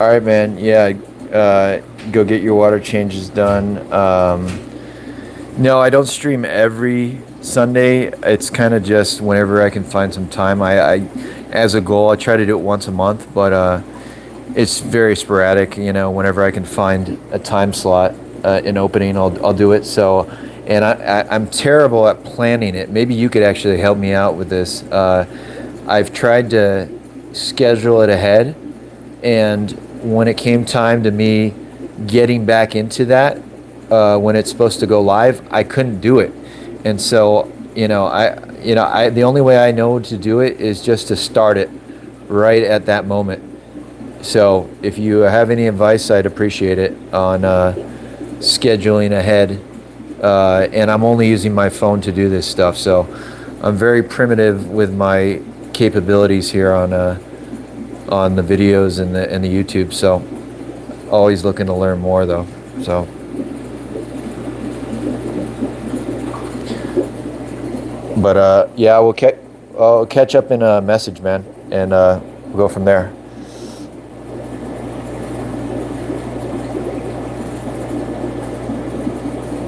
All right, man. Yeah, go get your water changes done. No, I don't stream every Sunday. It's kind of just whenever I can find some time. I as a goal, I try to do it once a month, but it's very sporadic. You know, whenever I can find a time slot, an opening, I'll do it. So, and I'm terrible at planning it. Maybe you could actually help me out with this. I've tried to schedule it ahead, and when it came time to me getting back into that, when it's supposed to go live, I couldn't do it. And so, the only way I know to do it is just to start it right at that moment. So if you have any advice, I'd appreciate it on scheduling ahead. And I'm only using my phone to do this stuff. So I'm very primitive with my capabilities here on the videos and the YouTube, so always looking to learn more though. So, but yeah, I'll catch up in a message, man, and we'll go from there.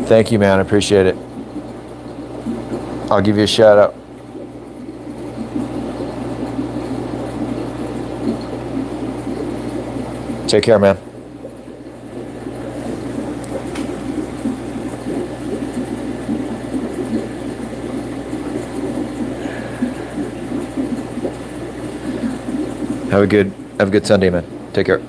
Thank you, man. I appreciate it. I'll give you a shout out. Take care, man. Have a good Sunday, man. Take care.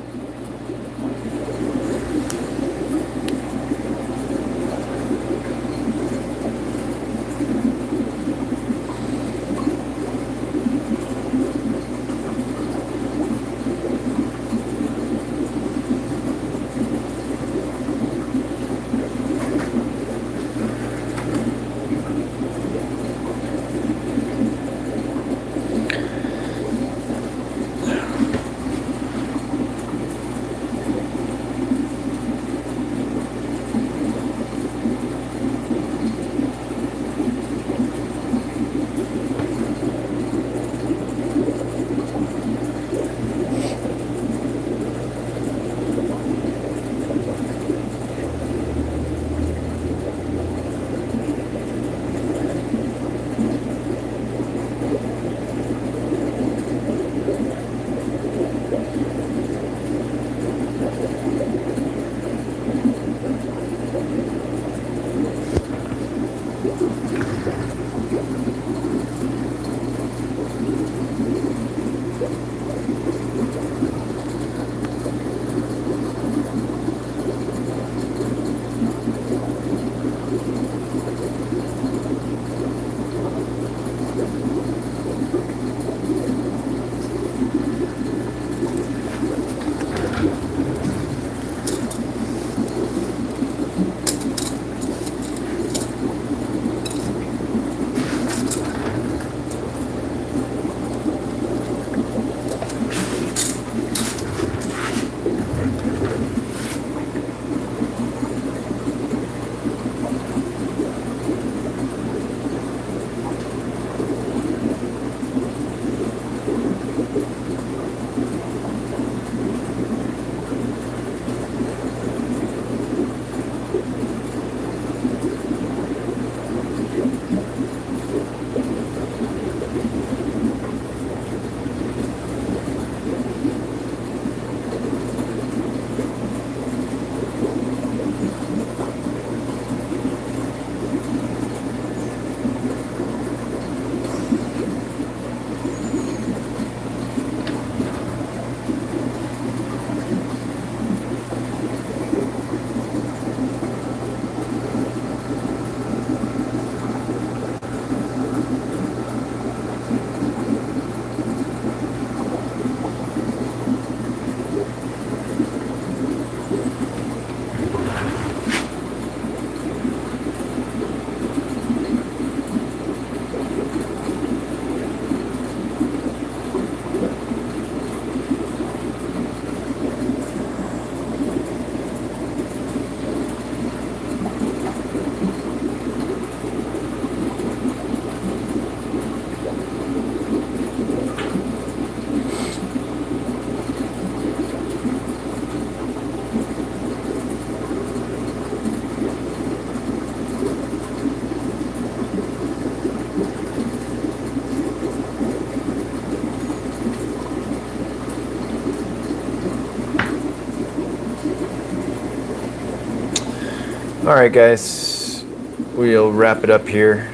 All right, guys, we'll wrap it up here.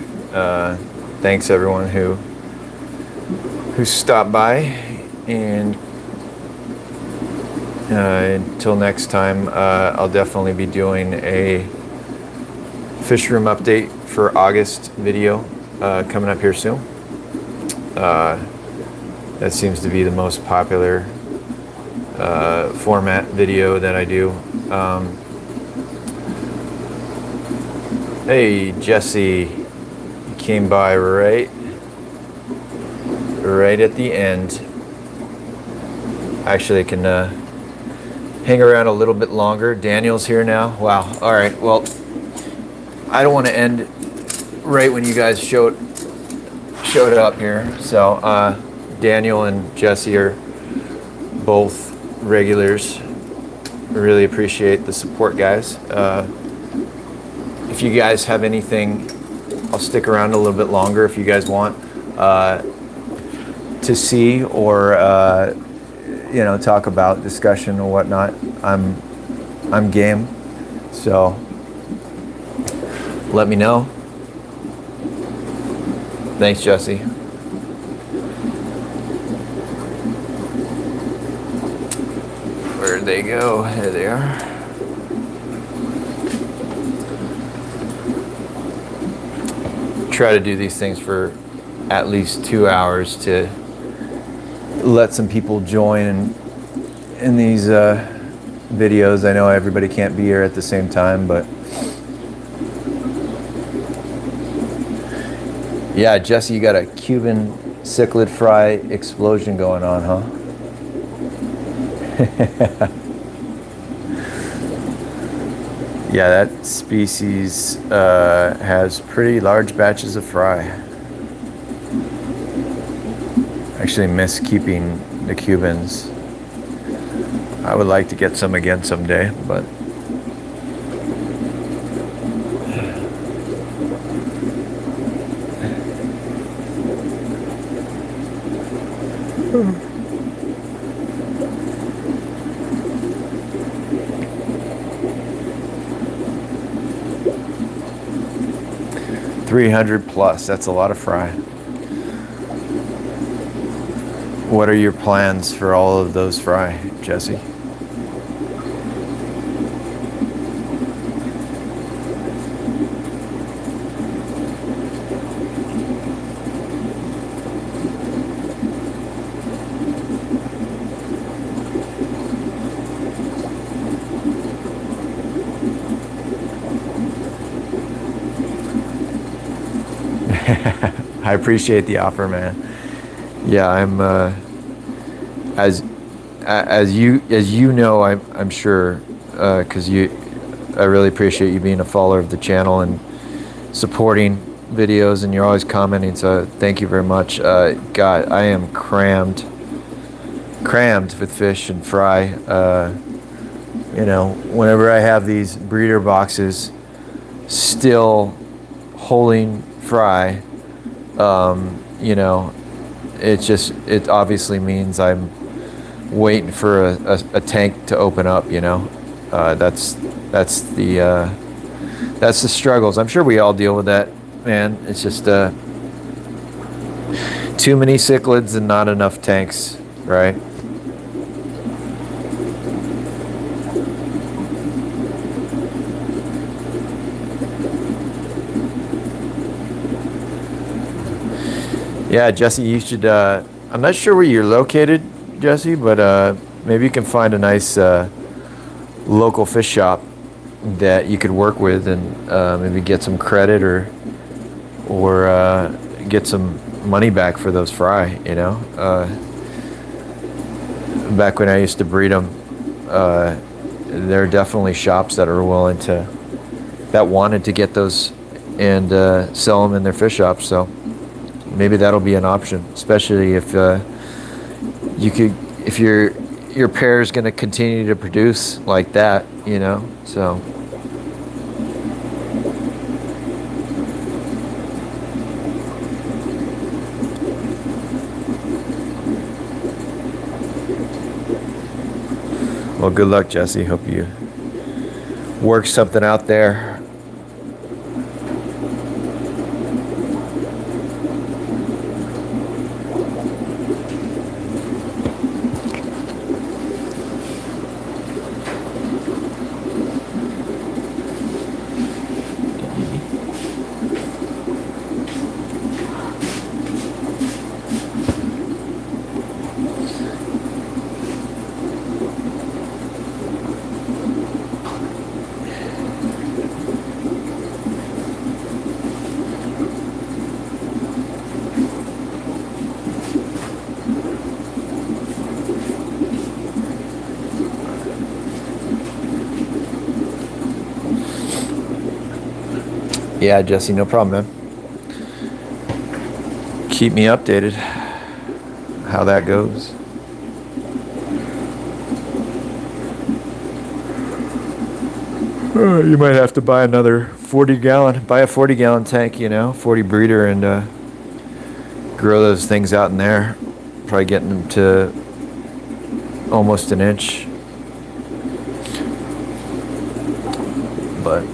Thanks everyone who stopped by, and until next time, I'll definitely be doing a fish room update for August video coming up here soon. That seems to be the most popular format video that I do. Hey Jesse, you came by right at the end. Actually, I can hang around a little bit longer. Daniel's here now. Wow. All right. Well, I don't want to end right when you guys showed up here. So Daniel and Jesse are both regulars. I really appreciate the support, guys. If you guys have anything, I'll stick around a little bit longer if you guys want to see or talk about discussion or whatnot. I'm game. So let me know. Thanks, Jesse. Where'd they go? There they are. Try to do these things for at least 2 hours to let some people join in these videos. I know everybody can't be here at the same time, but yeah, Jesse, you got a Cuban cichlid fry explosion going on, huh? Yeah, that species has pretty large batches of fry. Actually miss keeping the Cubans. I would like to get some again someday, but $300+, that's a lot of fry. What are your plans for all of those fry, Jesse? I appreciate the offer, man. Yeah, I'm as you know, I'm sure, because I really appreciate you being a follower of the channel and supporting videos, and you're always commenting, so thank you very much. God, I am crammed with fish and fry. Whenever I have these breeder boxes still holding fry, it obviously means I'm waiting for a tank to open up. That's the struggles. I'm sure we all deal with that, man. It's just too many cichlids and not enough tanks, right? Yeah, Jesse, you should, I'm not sure where you're located, Jesse, but maybe you can find a nice local fish shop that you could work with and maybe get some credit or get some money back for those fry, Back when I used to breed them, there are definitely shops that are willing that wanted to get those and sell them in their fish shops, so maybe that'll be an option, especially if your pair is going to continue to produce like that, so. Well, good luck, Jesse. Hope you work something out there. Yeah, Jesse, no problem, man. Keep me updated how that goes. You might have to buy another 40-gallon, buy a 40-gallon tank, 40 breeder, and grow those things out in there. Probably getting them to almost an inch. But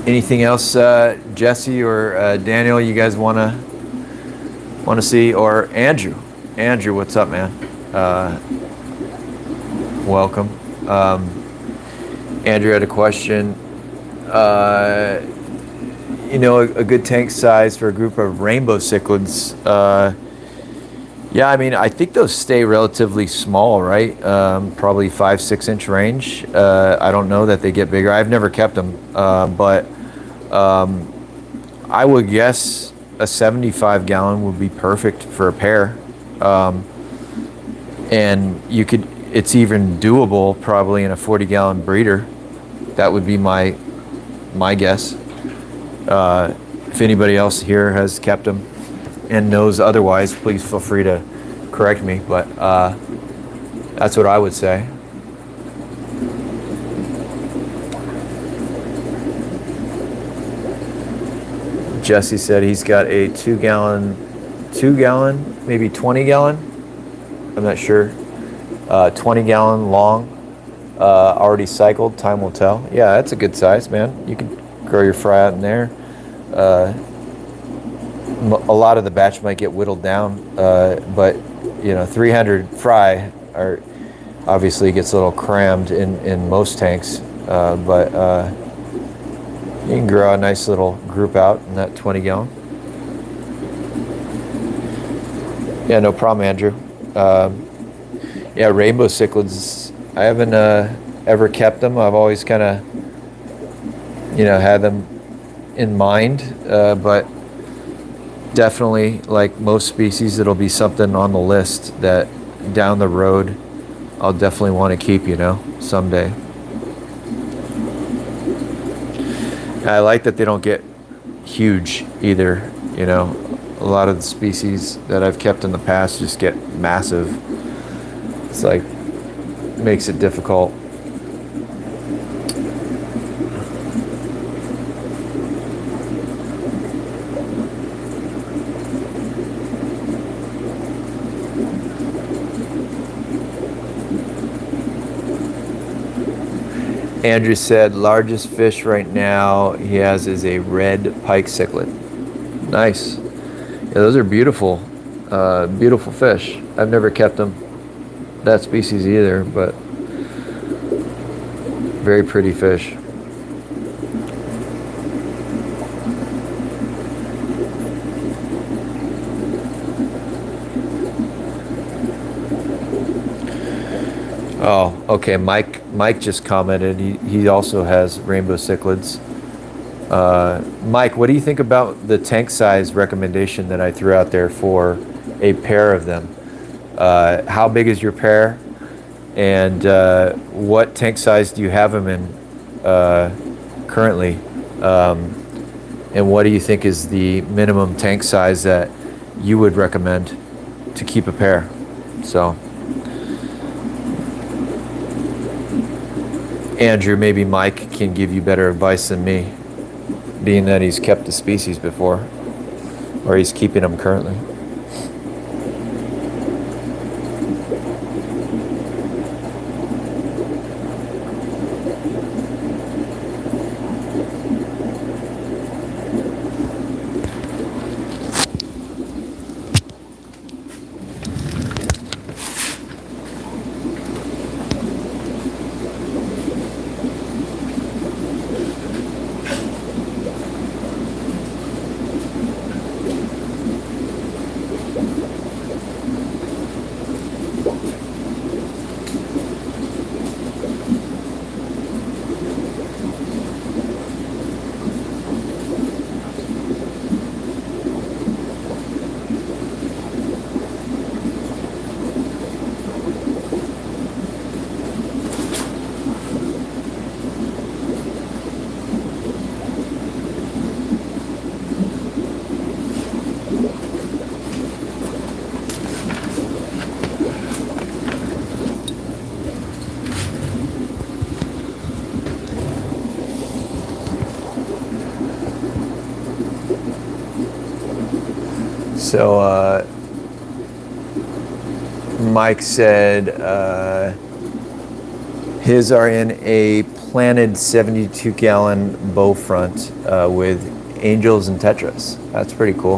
anything else, Jesse or Daniel, you guys want to see? Or Andrew? Andrew, what's up, man? Welcome. Andrew had a question. A good tank size for a group of rainbow cichlids. Yeah, I mean, I think those stay relatively small, right? Probably 5-6 inch range. I don't know that they get bigger. I've never kept them, but I would guess a 75 gallon would be perfect for a pair. And it's even doable probably in a 40 gallon breeder. That would be my guess. If anybody else here has kept them and knows otherwise, please feel free to correct me, but that's what I would say. Jesse said he's got a 2 gallon, maybe 20 gallon, I'm not sure, 20 gallon long, already cycled, time will tell. Yeah, that's a good size, man. You can grow your fry out in there. A lot of the batch might get whittled down, but 300 fry obviously gets a little crammed in most tanks, but you can grow a nice little group out in that 20 gallon. Yeah, no problem, Andrew. Yeah, rainbow cichlids, I haven't ever kept them. I've always kind of had them in mind, but definitely, like most species, it'll be something on the list that down the road I'll definitely want to keep, someday. I like that they don't get huge either, a lot of the species that I've kept in the past just get massive. It's like, makes it difficult. Andrew said largest fish right now he has is a red pike cichlid. Nice. Yeah, those are beautiful, beautiful fish. I've never kept them, that species either, but very pretty fish. Oh, okay. Mike just commented. He also has rainbow cichlids. Mike, what do you think about the tank size recommendation that I threw out there for a pair of them? How big is your pair? And what tank size do you have them in currently? And what do you think is the minimum tank size that you would recommend to keep a pair? So, Andrew, maybe Mike can give you better advice than me, being that he's kept the species before, or he's keeping them currently. So Mike said his are in a planted 72-gallon bow front with angels and tetras. That's pretty cool.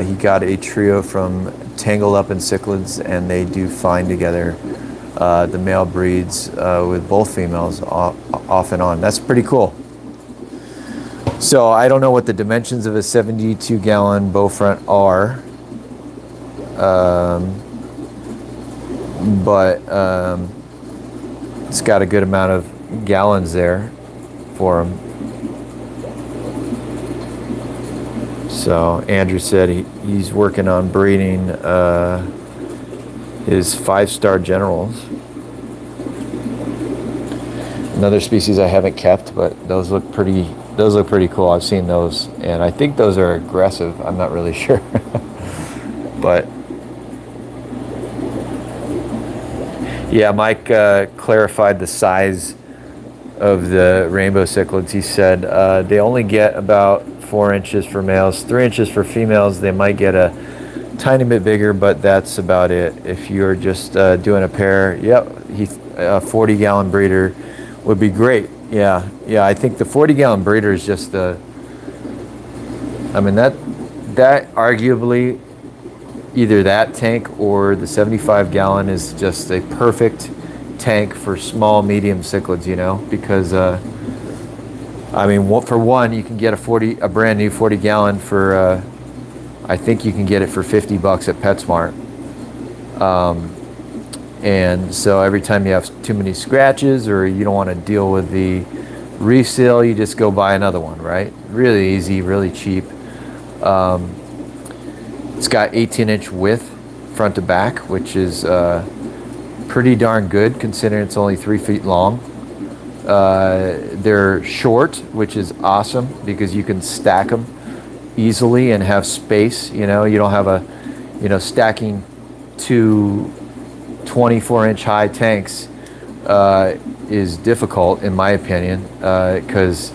He got a trio from Tangled Up in Cichlids, and they do fine together. The male breeds with both females off and on. That's pretty cool. So I don't know what the dimensions of a 72-gallon bow front are, but it's got a good amount of gallons there for him. So Andrew said he's working on breeding his 5-star generals. Another species I haven't kept, but those look pretty cool. I've seen those, and I think those are aggressive. I'm not really sure. But yeah, Mike clarified the size of the rainbow cichlids. He said they only get about 4 inches for males, 3 inches for females. They might get a tiny bit bigger, but that's about it. If you're just doing a pair, yep, a 40-gallon breeder would be great. Yeah, I think the 40-gallon breeder is just that arguably either that tank or the 75-gallon is just a perfect tank for small, medium cichlids, because for one, you can get a brand new 40-gallon for I think you can get it for $50 at PetSmart. And so every time you have too many scratches or you don't want to deal with the refill, you just go buy another one, right? Really easy, really cheap. It's got 18-inch width front to back, which is pretty darn good considering it's only 3 feet long. They're short, which is awesome because you can stack them easily and have space. You don't have stacking two 24-inch high tanks is difficult in my opinion, because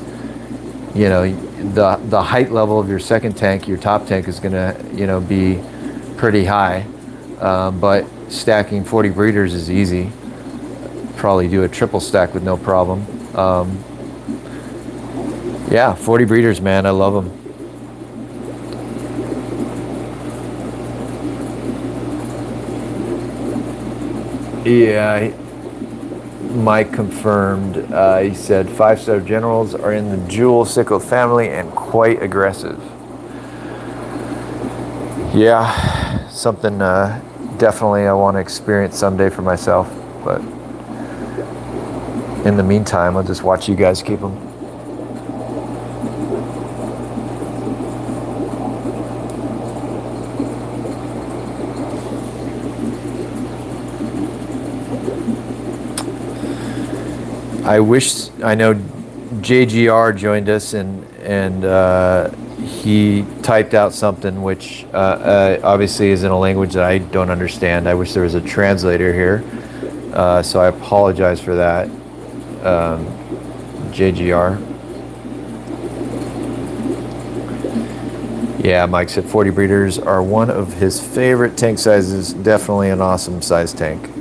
the height level of your second tank, your top tank, is gonna be pretty high, but stacking 40 breeders is easy. Probably do a triple stack with no problem. Yeah, 40 breeders, man, I love them. Yeah, Mike confirmed. He said 5-star generals are in the jewel cichlid family and quite aggressive. Yeah, something definitely I want to experience someday for myself. But in the meantime, I'll just watch you guys keep them. I know JGR joined us and he typed out something which obviously is in a language that I don't understand. I wish there was a translator here, so I apologize for that, JGR. Yeah, Mike said 40 breeders are one of his favorite tank sizes. Definitely an awesome size tank.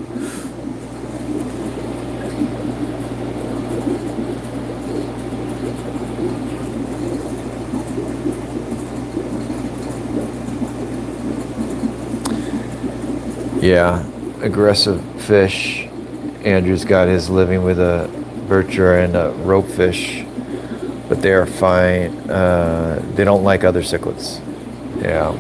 Yeah, aggressive fish. Andrew's got his living with a bircher and a rope fish, but they are fine. They don't like other cichlids. Yeah.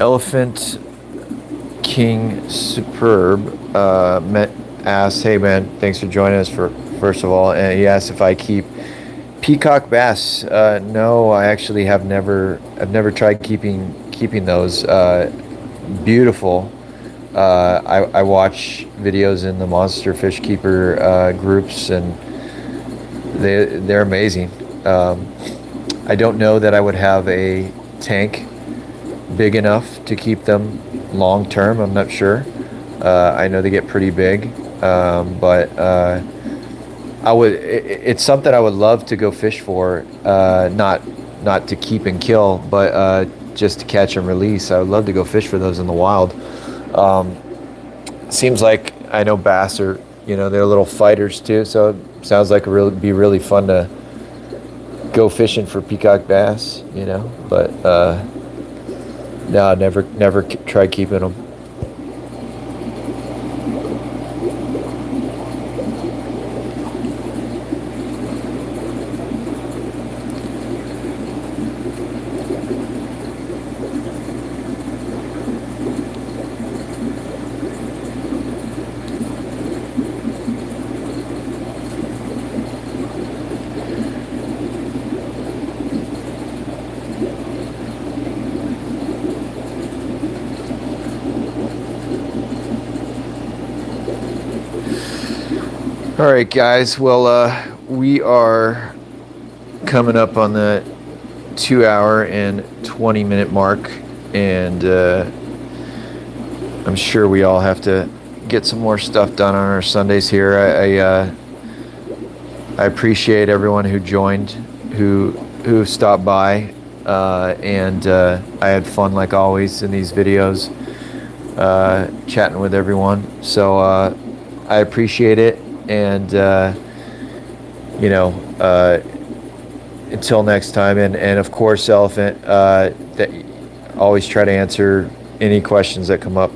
Elephant King Superb asks, hey man, thanks for joining us first of all. And he asked if I keep peacock bass. No, I actually I've never tried keeping those. Beautiful. I watch videos in the monster fish keeper groups, and they're amazing. I don't know that I would have a tank big enough to keep them long term. I'm not sure. I know they get pretty big, but it's something I would love to go fish for, not to keep and kill, but just to catch and release. I would love to go fish for those in the wild. Seems like, I know bass are, they're little fighters too, so it sounds like it be really fun to go fishing for peacock bass, but no, never tried keeping them. All right, guys. Well, we are coming up on the 2 hour and 20 minute mark, and I'm sure we all have to get some more stuff done on our Sundays here. I appreciate everyone who joined, who stopped by, and I had fun like always in these videos, chatting with everyone. So I appreciate it. And until next time, and of course, Elephant, that always try to answer any questions that come up,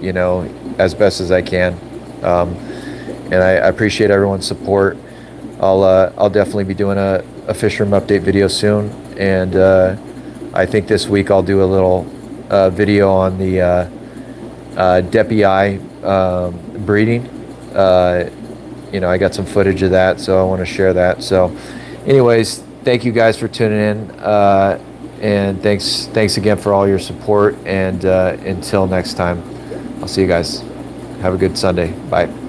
as best as I can. And I appreciate everyone's support. I'll definitely be doing a fish room update video soon, and I think this week I'll do a little video on the Depuy breeding. I got some footage of that, so I want to share that. So anyways, thank you guys for tuning in, and thanks again for all your support, and until next time, I'll see you guys. Have a good Sunday. Bye.